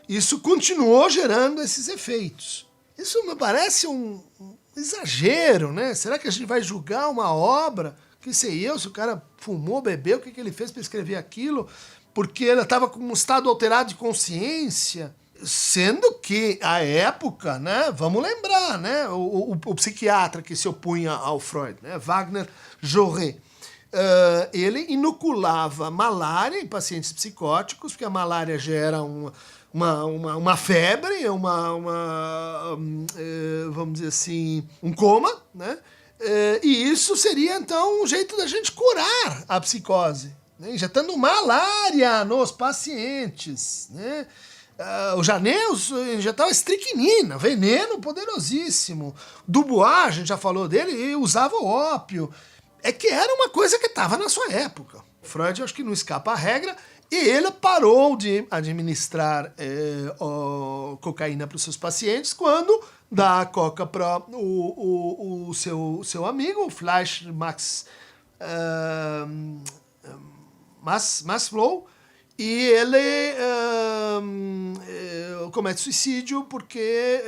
isso continuou gerando esses efeitos. Isso me parece um exagero, né? Será que a gente vai julgar uma obra, que sei eu, se o cara fumou, bebeu, o que ele fez para escrever aquilo, porque ele estava com um estado alterado de consciência? Sendo que, à época, né, vamos lembrar, né, o psiquiatra que se opunha ao Freud, né, Wagner Jaurès, ele inoculava malária em pacientes psicóticos, porque a malária gera uma febre, vamos dizer assim, um coma, né? E isso seria, então, um jeito da gente curar a psicose, né? Injetando malária nos pacientes, né? O Janeus injetava estricnina, veneno poderosíssimo. Dubois, a gente já falou dele, e usava o ópio. É que era uma coisa que estava na sua época. Freud, acho que não escapa à regra, e ele parou de administrar cocaína para os seus pacientes quando dá a coca para o seu amigo, o Fleisch Maslow, e ele comete suicídio porque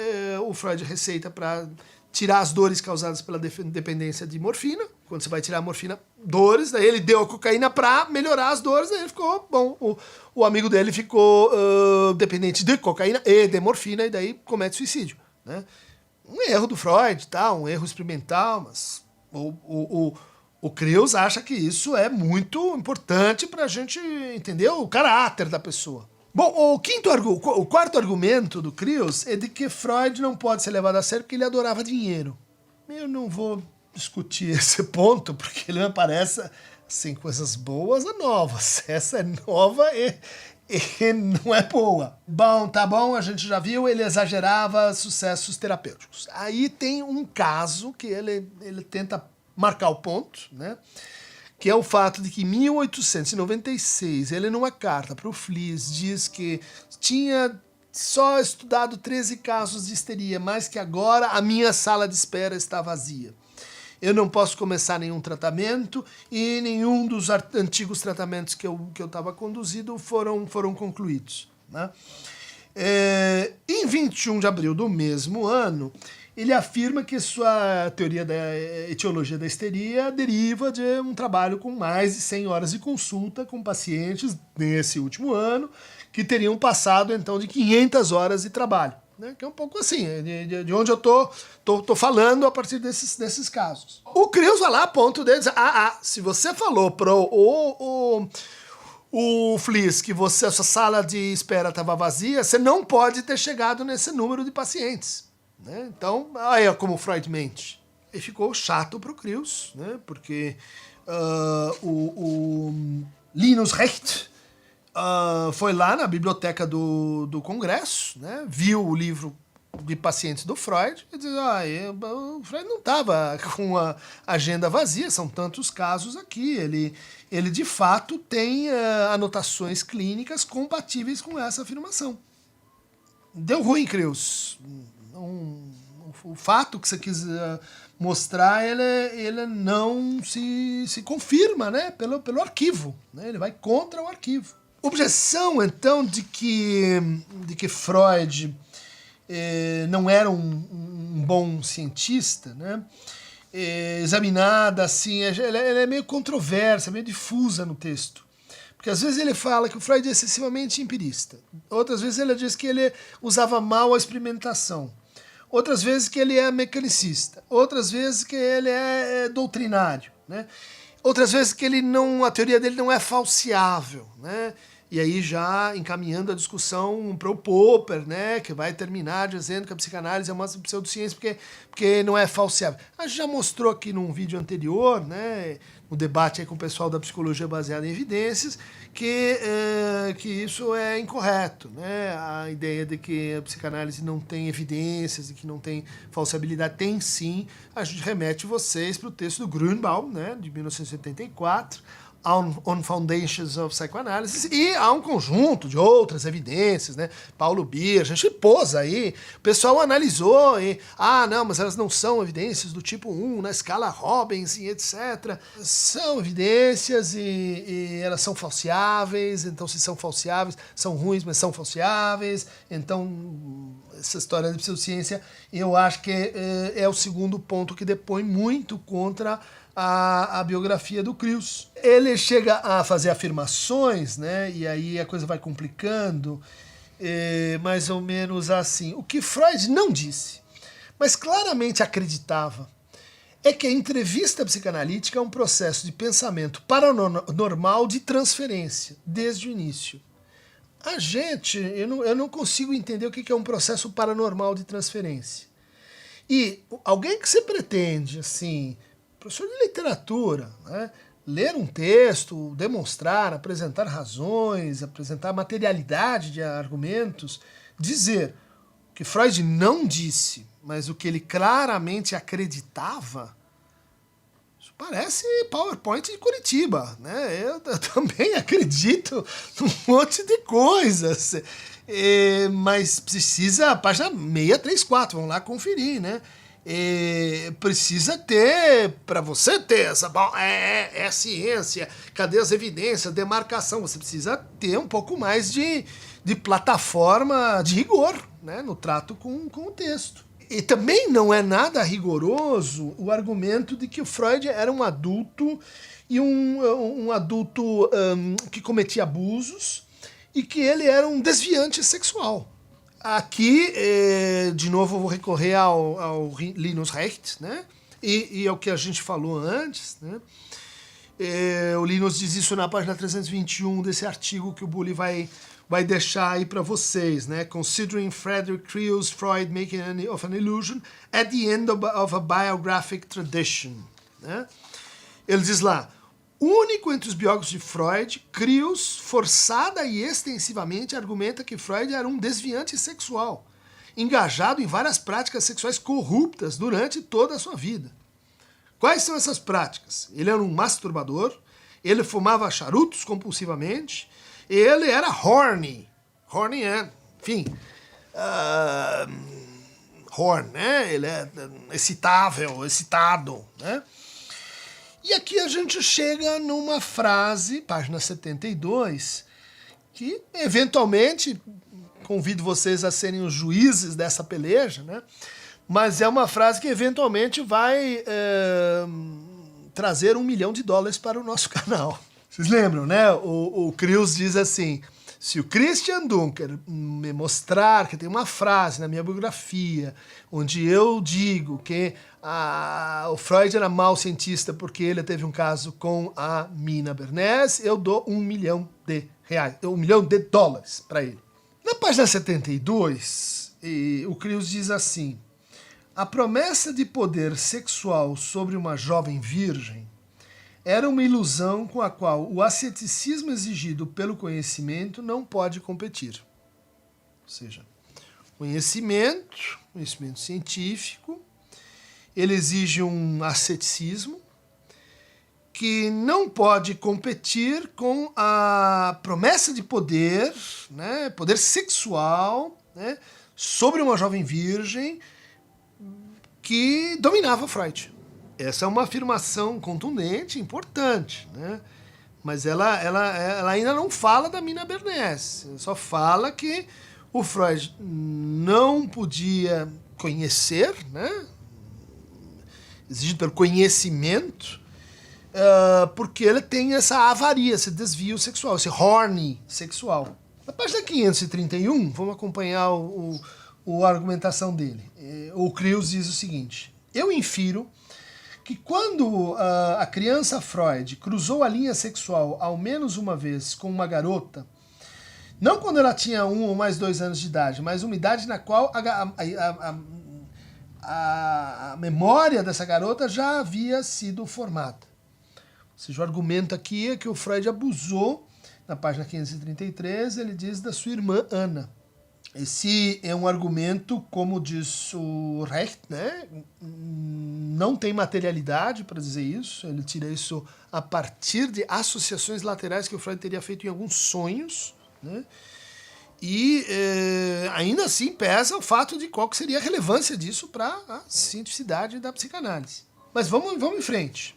o Freud receita para tirar as dores causadas pela dependência de morfina. Quando você vai tirar a morfina, dores, daí ele deu a cocaína para melhorar as dores, daí ele ficou bom. O amigo dele ficou dependente de cocaína e de morfina, e daí comete suicídio, né? Um erro do Freud, tá? Um erro experimental, mas o Krios acha que isso é muito importante para a gente entender o caráter da pessoa. Bom, o quarto argumento do Creus é de que Freud não pode ser levado a sério porque ele adorava dinheiro. Eu não vou discutir esse ponto, porque ele me parece, assim, coisas boas ou novas. Essa é nova e não é boa. Bom, tá bom, a gente já viu, ele exagerava sucessos terapêuticos. Aí tem um caso que ele tenta marcar o ponto, né? Que é o fato de que em 1896, ele numa carta para o Fliess diz que tinha só estudado 13 casos de histeria, mas que agora a minha sala de espera está vazia. Eu não posso começar nenhum tratamento e nenhum dos antigos tratamentos que eu estava conduzindo foram concluídos, né? Em 21 de abril do mesmo ano, ele afirma que sua teoria da etiologia da histeria deriva de um trabalho com mais de 100 horas de consulta com pacientes nesse último ano, que teriam passado, então, de 500 horas de trabalho. Né? Que é um pouco assim, de onde eu tô falando a partir desses casos. O Creus vai lá a ponto de dizer, se você falou pro o Fliess que a sua sala de espera estava vazia, você não pode ter chegado nesse número de pacientes. Né? Então, aí é como Freud mente. E ficou chato pro Creus, né? Porque o Linus Recht foi lá na biblioteca do Congresso, né? Viu o livro de pacientes do Freud e disse, o Freud não estava com a agenda vazia, são tantos casos aqui, ele de fato tem anotações clínicas compatíveis com essa afirmação. Deu ruim, Creus. O fato que você quis mostrar, ele não se confirma, né, pelo arquivo, né, ele vai contra o arquivo. Objeção, então, de que Freud não era um bom cientista, né, examinada assim, ela é meio controversa, meio difusa no texto. Porque às vezes ele fala que o Freud é excessivamente empirista, outras vezes ele diz que ele usava mal a experimentação, outras vezes que ele é mecanicista, outras vezes que ele é doutrinário, né? Outras vezes que a teoria dele não é falseável, né? E aí já encaminhando a discussão para o Popper, né? Que vai terminar dizendo que a psicanálise é uma pseudociência porque não é falseável. A gente já mostrou aqui num vídeo anterior, né? No debate aí com o pessoal da psicologia baseada em evidências, que isso é incorreto, né? A ideia de que a psicanálise não tem evidências e que não tem falsibilidade, tem sim. A gente remete vocês para o texto do Grünbaum, né? De 1984, On Foundations of Psychoanalysis, e há um conjunto de outras evidências, né? Paulo Bier, a gente pôs aí, o pessoal analisou e, não, mas elas não são evidências do tipo 1, na escala Robbins e etc. São evidências e elas são falseáveis, então se são falseáveis, são ruins, mas são falseáveis, então essa história de pseudociência, eu acho que é o segundo ponto que depõe muito contra a biografia do Creus. Ele chega a fazer afirmações, né, e aí a coisa vai complicando, mais ou menos assim. O que Freud não disse, mas claramente acreditava, é que a entrevista psicanalítica é um processo de pensamento paranormal de transferência, desde o início. Eu não consigo entender o que é um processo paranormal de transferência. E alguém que se pretende, assim, professor de literatura, né, ler um texto, demonstrar, apresentar razões, apresentar materialidade de argumentos, dizer o que Freud não disse, mas o que ele claramente acreditava, isso parece PowerPoint de Curitiba, né? Eu também acredito num monte de coisas, mas precisa, página 634, vamos lá conferir, né? Precisa ter, para você ter essa, é ciência, cadê as evidências, demarcação, você precisa ter um pouco mais de plataforma de rigor, né, no trato com o texto. E também não é nada rigoroso o argumento de que o Freud era um adulto, e um adulto que cometia abusos, e que ele era um desviante sexual. Aqui, de novo, eu vou recorrer ao Linus Recht, né? E ao que a gente falou antes, né? O Linus diz isso na página 321 desse artigo que o Bully vai vai deixar aí para vocês, né? Considering Frederick Creel's Freud making of an illusion at the end of a biographic tradition, né? Ele diz lá, único entre os biógrafos de Freud, Creels, forçada e extensivamente, argumenta que Freud era um desviante sexual, engajado em várias práticas sexuais corruptas durante toda a sua vida. Quais são essas práticas? Ele era um masturbador, ele fumava charutos compulsivamente, ele era horny. Horny é, enfim, horn, né? Ele é excitável, excitado, né? E aqui a gente chega numa frase, página 72, que eventualmente convido vocês a serem os juízes dessa peleja, né? Mas é uma frase que eventualmente vai trazer $1 milhão para o nosso canal. Vocês lembram, né? O Creels diz assim, se o Christian Dunker me mostrar que tem uma frase na minha biografia onde eu digo que o Freud era mau cientista porque ele teve um caso com a Mina Bernays, eu dou $1 milhão $1 milhão para ele. Na página 72, o Creels diz assim, a promessa de poder sexual sobre uma jovem virgem era uma ilusão com a qual o asceticismo exigido pelo conhecimento não pode competir. Ou seja, conhecimento científico, ele exige um asceticismo que não pode competir com a promessa de poder, né, poder sexual, né, sobre uma jovem virgem que dominava Freud. Essa é uma afirmação contundente, importante, né? Mas ela ainda não fala da Mina Bernays, só fala que o Freud não podia conhecer, né, exigido pelo conhecimento, porque ele tem essa avaria, esse desvio sexual, esse horny sexual. Na página 531, vamos acompanhar a argumentação dele. O Creels diz o seguinte, eu infiro que quando a criança Freud cruzou a linha sexual ao menos uma vez com uma garota, não quando ela tinha 1 ou mais 2 anos de idade, mas uma idade na qual a memória dessa garota já havia sido formada. Ou seja, o argumento aqui é que o Freud abusou, na página 533, ele diz da sua irmã Ana. Esse é um argumento, como diz o Recht, né? Não tem materialidade para dizer isso, ele tira isso a partir de associações laterais que o Freud teria feito em alguns sonhos, né? E ainda assim pesa o fato de qual que seria a relevância disso para a cientificidade da psicanálise. Mas vamos em frente.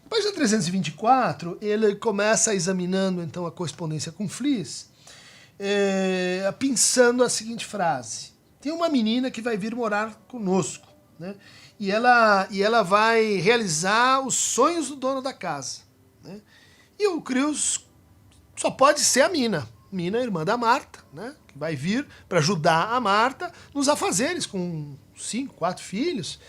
Na página 324, ele começa examinando então a correspondência com Fliess, pensando a seguinte frase, tem uma menina que vai vir morar conosco, né? E ela vai realizar os sonhos do dono da casa, né? E o Creels só pode ser a Mina, irmã da Marta, né? Que vai vir para ajudar a Marta nos afazeres, com 5, 4 filhos,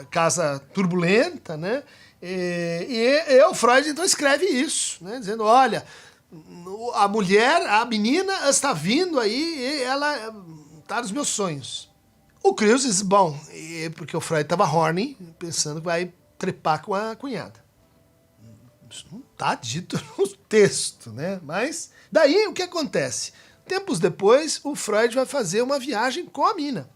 casa turbulenta, né? E o Freud então escreve isso, né? Dizendo, olha, a menina está vindo aí e ela está nos meus sonhos. O Creels diz, bom, porque o Freud estava horny, pensando que vai trepar com a cunhada. Isso não está dito no texto, né? Mas daí o que acontece? Tempos depois, o Freud vai fazer uma viagem com a Mina.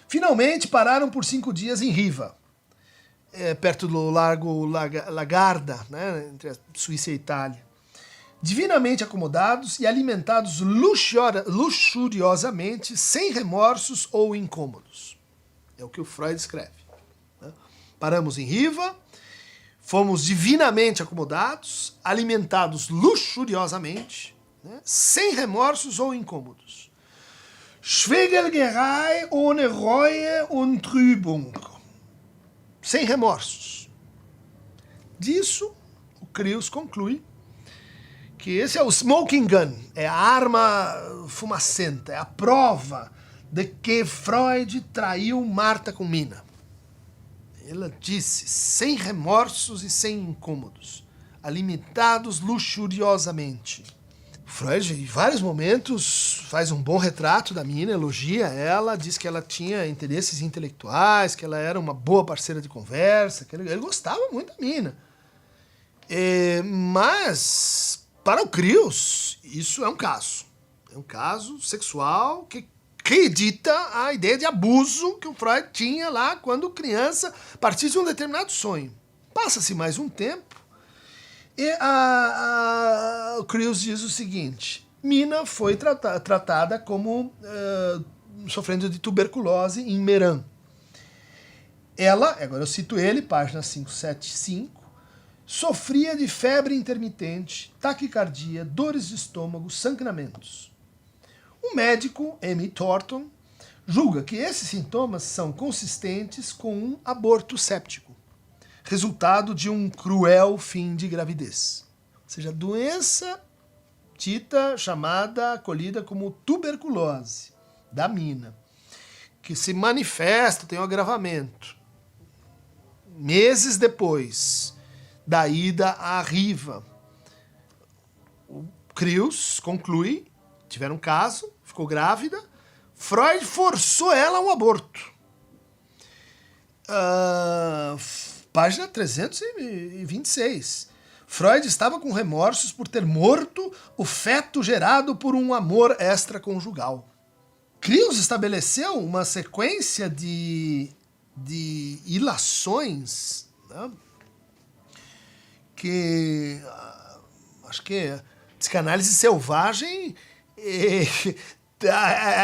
Finalmente pararam por 5 dias em Riva, perto do Largo Lagarda, né, entre a Suíça e a Itália. Divinamente acomodados e alimentados luxuriosamente, sem remorsos ou incômodos. É o que o Freud escreve, né? Paramos em Riva, fomos divinamente acomodados, alimentados luxuriosamente, né, sem remorsos ou incômodos. Schwegelgerei ohne Reue und Trübung. Sem remorsos. Disso, o Creels conclui que esse é o smoking gun, é a arma fumacenta, é a prova de que Freud traiu Marta com Mina. Ela disse, sem remorsos e sem incômodos, alimentados luxuriosamente. Freud, em vários momentos, faz um bom retrato da Mina, elogia ela, diz que ela tinha interesses intelectuais, que ela era uma boa parceira de conversa, que ele gostava muito da Mina. Mas, para o Krios, isso é um caso. É um caso sexual que acredita a ideia de abuso que o Freud tinha lá quando criança, a partir de um determinado sonho. Passa-se mais um tempo e o Krios diz o seguinte: Mina foi tratada como sofrendo de tuberculose em Meran. Ela, agora eu cito ele, página 575, sofria de febre intermitente, taquicardia, dores de estômago, sangramentos. O médico, M. Thornton, julga que esses sintomas são consistentes com um aborto séptico, resultado de um cruel fim de gravidez. Ou seja, doença chamada, acolhida como tuberculose da Mina, que se manifesta, tem um agravamento. Meses depois da ida à Riva, o Krios conclui, tiveram um caso, ficou grávida, Freud forçou ela a um aborto. Página 326. Freud estava com remorsos por ter morto o feto gerado por um amor extraconjugal. Krios estabeleceu uma sequência de ilações, né, que acho que psicanálise selvagem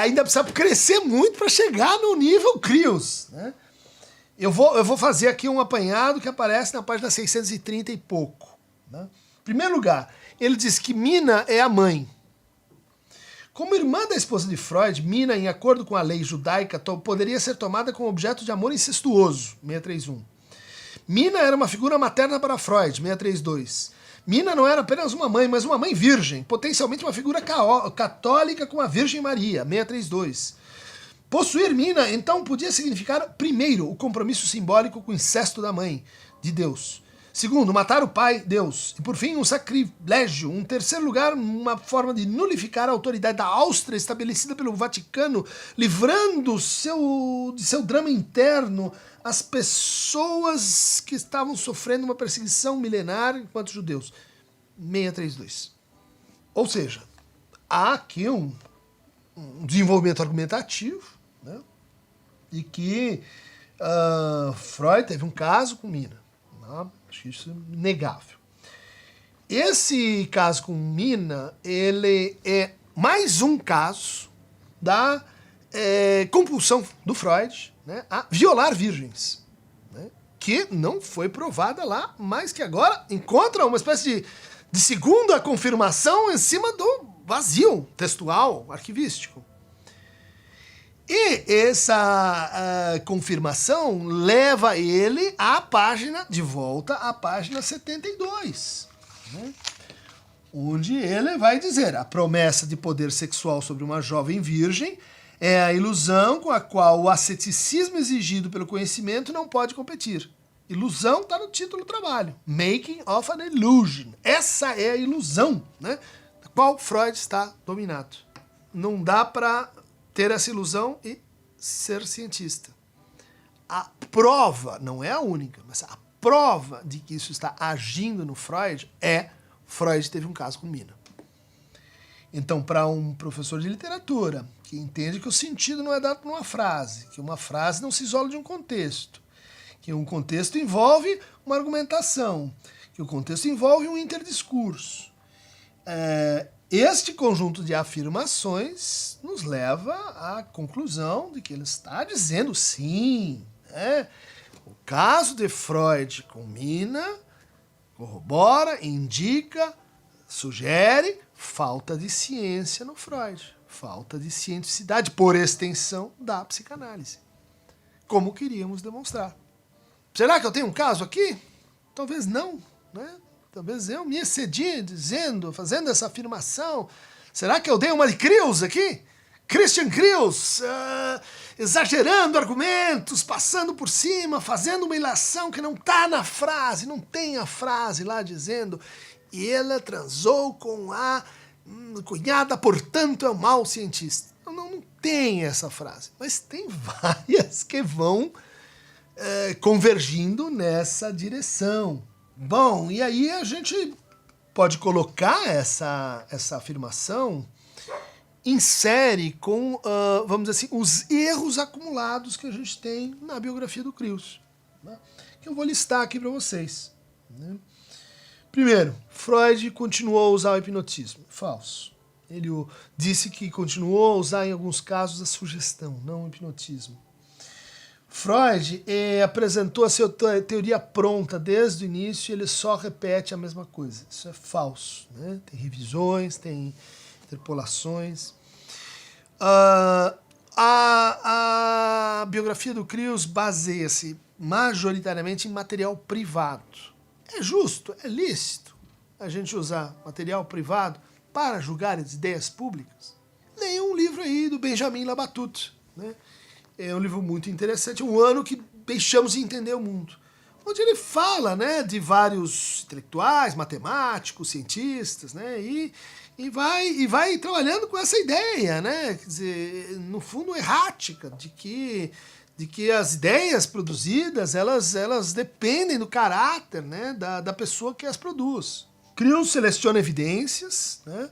ainda precisa crescer muito para chegar no nível Krios, né? Eu vou fazer aqui um apanhado que aparece na página 630 e pouco, né? Em primeiro lugar, ele diz que Mina é a mãe. Como irmã da esposa de Freud, Mina, em acordo com a lei judaica, poderia ser tomada como objeto de amor incestuoso, 631. Mina era uma figura materna para Freud, 632. Mina não era apenas uma mãe, mas uma mãe virgem, potencialmente uma figura católica como a Virgem Maria, 632. Possuir Mina, então, podia significar, primeiro, o compromisso simbólico com o incesto da mãe, de Deus. Segundo, matar o pai, Deus. E, por fim, um sacrilégio. Um terceiro lugar, uma forma de nulificar a autoridade da Áustria estabelecida pelo Vaticano, livrando de seu drama interno as pessoas que estavam sofrendo uma perseguição milenar enquanto judeus. 632. Ou seja, há aqui um desenvolvimento argumentativo, né? E que Freud teve um caso com Mina. Né? Acho que isso é inegável. Esse caso com Mina, ele é mais um caso da compulsão do Freud, né, a violar virgens, né, que não foi provada lá, mas que agora encontra uma espécie de segunda confirmação em cima do vazio textual, arquivístico. E essa confirmação leva ele de volta à página 72, né, onde ele vai dizer: a promessa de poder sexual sobre uma jovem virgem é a ilusão com a qual o asceticismo exigido pelo conhecimento não pode competir. Ilusão está no título do trabalho. Making of an Illusion. Essa é a ilusão, né, da qual Freud está dominado. Não dá para ter essa ilusão e ser cientista. A prova, não é a única, mas a prova de que isso está agindo no Freud Freud teve um caso com Mina. Então, para um professor de literatura que entende que o sentido não é dado por uma frase, que uma frase não se isola de um contexto, que um contexto envolve uma argumentação, que o contexto envolve um interdiscurso, este conjunto de afirmações nos leva à conclusão de que ele está dizendo sim, né? O caso de Freud com Mina corrobora, indica, sugere falta de ciência no Freud, falta de cientificidade, por extensão, da psicanálise, como queríamos demonstrar. Será que eu tenho um caso aqui? Talvez não, né? Talvez eu me excedi fazendo essa afirmação. Será que eu dei uma de Krios aqui? Christian Kriels, exagerando argumentos, passando por cima, fazendo uma ilação que não está na frase, não tem a frase lá dizendo e ela transou com a cunhada, portanto é um mau cientista. Não tem essa frase, mas tem várias que vão convergindo nessa direção. Bom, e aí a gente pode colocar essa afirmação em série com, vamos dizer assim, os erros acumulados que a gente tem na biografia do Kriels, né? Que eu vou listar aqui para vocês, né? Primeiro, Freud continuou a usar o hipnotismo. Falso. Ele disse que continuou a usar em alguns casos a sugestão, não o hipnotismo. Freud apresentou a sua teoria pronta desde o início e ele só repete a mesma coisa. Isso é falso, né? Tem revisões, tem interpolações. A biografia do Kriels baseia-se majoritariamente em material privado. É justo, é lícito a gente usar material privado para julgar as ideias públicas? Nem um livro aí do Benjamin Labatut, né? É um livro muito interessante, um ano que deixamos de entender o mundo, onde ele fala, né, de vários intelectuais, matemáticos, cientistas, né, e vai trabalhando com essa ideia, né, quer dizer, no fundo errática, de que as ideias produzidas, elas dependem do caráter, né, da pessoa que as produz. Kriels seleciona evidências, né,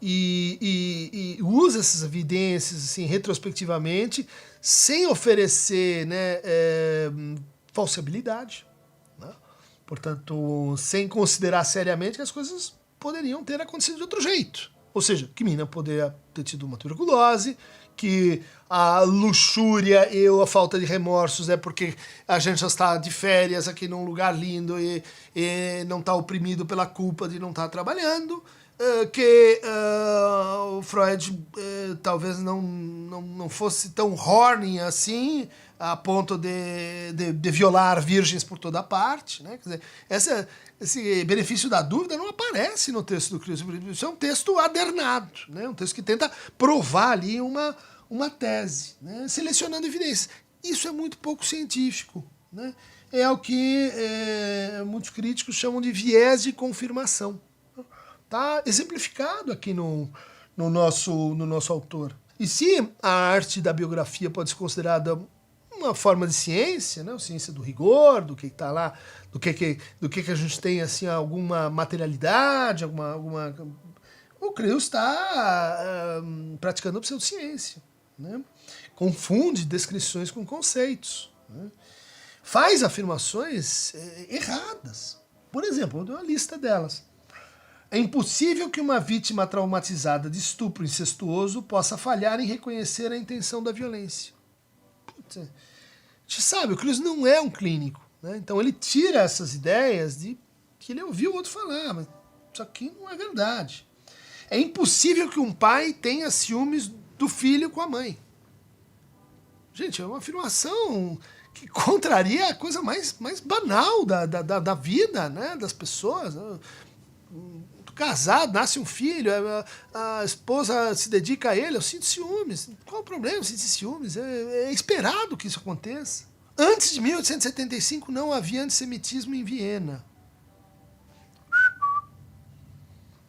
e usa essas evidências assim, retrospectivamente, sem oferecer, né, falsibilidade, né? Portanto, sem considerar seriamente que as coisas poderiam ter acontecido de outro jeito. Ou seja, que Mina poderia ter tido uma tuberculose, que a luxúria e a falta de remorsos é porque a gente já está de férias aqui num lugar lindo e não está oprimido pela culpa de não estar trabalhando, que o Freud talvez não fosse tão horny assim, a ponto de violar virgens por toda parte, né? Quer dizer, esse benefício da dúvida não aparece no texto do Kriels. Isso é um texto adernado, né? Um texto que tenta provar ali uma tese, né? Selecionando evidências. Isso é muito pouco científico, né? É o que muitos críticos chamam de viés de confirmação. Está exemplificado aqui no nosso autor. E se a arte da biografia pode ser considerada uma forma de ciência, né? Ciência do rigor, do que está lá, do que a gente tem assim, alguma materialidade, o Kriels está praticando pseudociência, né? Confunde descrições com conceitos, né? Faz afirmações erradas. Por exemplo, eu dou uma lista delas. É impossível que uma vítima traumatizada de estupro incestuoso possa falhar em reconhecer a intenção da violência. Putz, a gente sabe, o Kriels não é um clínico, né? Então ele tira essas ideias de que ele ouviu o outro falar, mas isso aqui não é verdade. É impossível que um pai tenha ciúmes do filho com a mãe. Gente, é uma afirmação que contraria a coisa mais banal da vida, né, das pessoas. Casado, nasce um filho, a esposa se dedica a ele, eu sinto ciúmes. Qual o problema sentir ciúmes? É esperado que isso aconteça. Antes de 1875 não havia antissemitismo em Viena.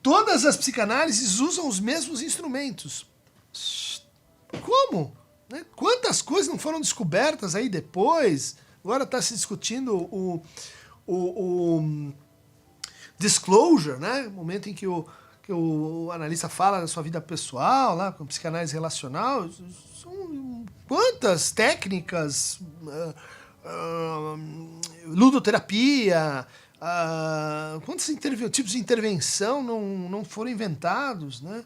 Todas as psicanálises usam os mesmos instrumentos. Como? Né? Quantas coisas não foram descobertas aí depois? Agora está se discutindo o disclosure, né? O momento em que o analista fala da sua vida pessoal, lá, com psicanálise relacional. São quantas técnicas, ludoterapia, quantos tipos de intervenção não foram inventados, né?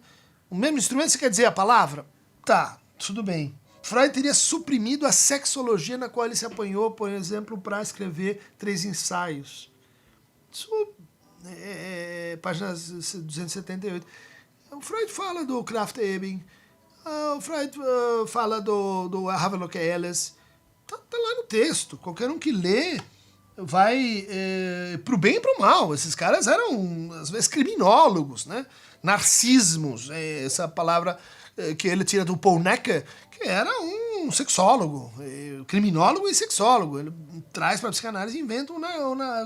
O mesmo instrumento, você quer dizer a palavra? Tá, tudo bem. Freud teria suprimido a sexologia na qual ele se apanhou, por exemplo, para escrever 3 ensaios. Isso páginas 278. O Freud fala do Krafft-Ebing, o Freud fala do Havelock Ellis, tá lá no texto. Qualquer um que lê vai pro bem e pro mal. Esses caras eram, às vezes, criminólogos, né? Narcismos, essa palavra que ele tira do Paul Necker, que era um sexólogo, criminólogo e sexólogo. Ele traz para a psicanálise e inventa o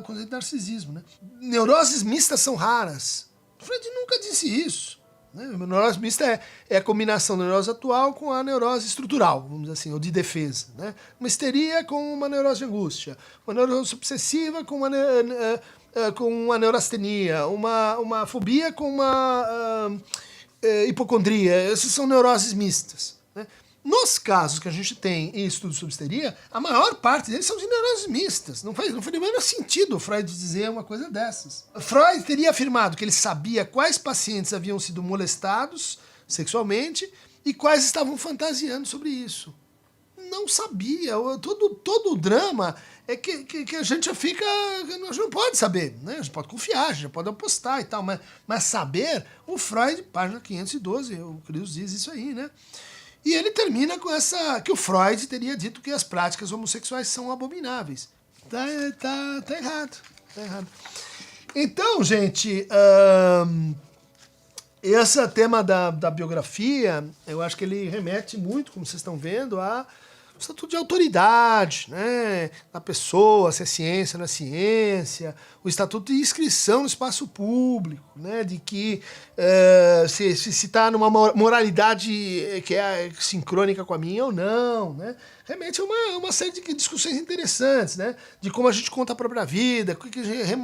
conceito de narcisismo, né? Neuroses mistas são raras. Freud nunca disse isso. Né? A neurose mista é a combinação da neurose atual com a neurose estrutural, vamos dizer assim, ou de defesa. Né? Uma histeria com uma neurose de angústia, uma neurose obsessiva com uma neurastenia, uma fobia com uma hipocondria. Essas são neuroses mistas. Né? Nos casos que a gente tem em estudos sobre histeria, a maior parte deles são de neuroses mistas. Não faz o menor sentido o Freud dizer uma coisa dessas. Freud teria afirmado que ele sabia quais pacientes haviam sido molestados sexualmente e quais estavam fantasiando sobre isso. Não sabia. Todo o drama é que a gente já fica... A gente não pode saber, né? A gente pode confiar, a gente pode apostar e tal, mas saber, o Freud, página 512, o Creus diz isso aí, né? E ele termina com que o Freud teria dito que as práticas homossexuais são abomináveis. Tá errado. Tá errado. Então, gente, esse tema da biografia, eu acho que ele remete muito, como vocês estão vendo, a o estatuto de autoridade, né, da pessoa, se é ciência, não é ciência, o estatuto de inscrição no espaço público, né, de que se está numa moralidade que é sincrônica com a minha ou não, né, remete a uma série de discussões interessantes, né, de como a gente conta a própria vida, o que a gente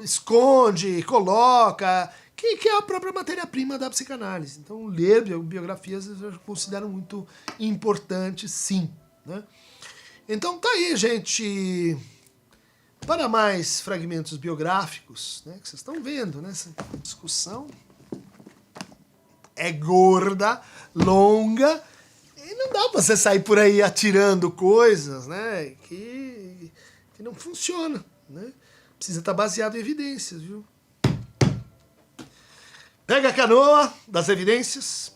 esconde, coloca, que é a própria matéria-prima da psicanálise. Então, ler biografias eu considero muito importante, sim. Né? Então, tá aí, gente. Para mais fragmentos biográficos, né, que vocês estão vendo, né, essa discussão é gorda, longa, e não dá para você sair por aí atirando coisas, né, que não funcionam. Né? Precisa estar baseado em evidências, viu? Pega a canoa das evidências,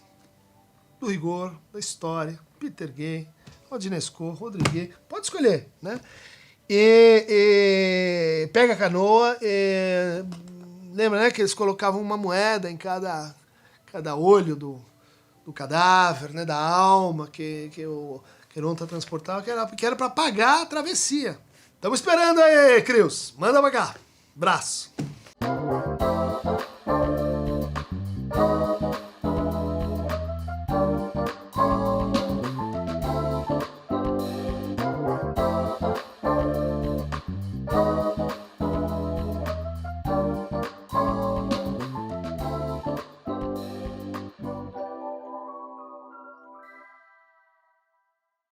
do rigor, da história, Peter Gay, Rodinesco, Rodrigues, pode escolher, né? E pega a canoa, lembra, né, que eles colocavam uma moeda em cada olho do cadáver, né, da alma que o Queronta transportava, que era para pagar a travessia. Estamos esperando aí, Crios. Manda pra cá. Braço.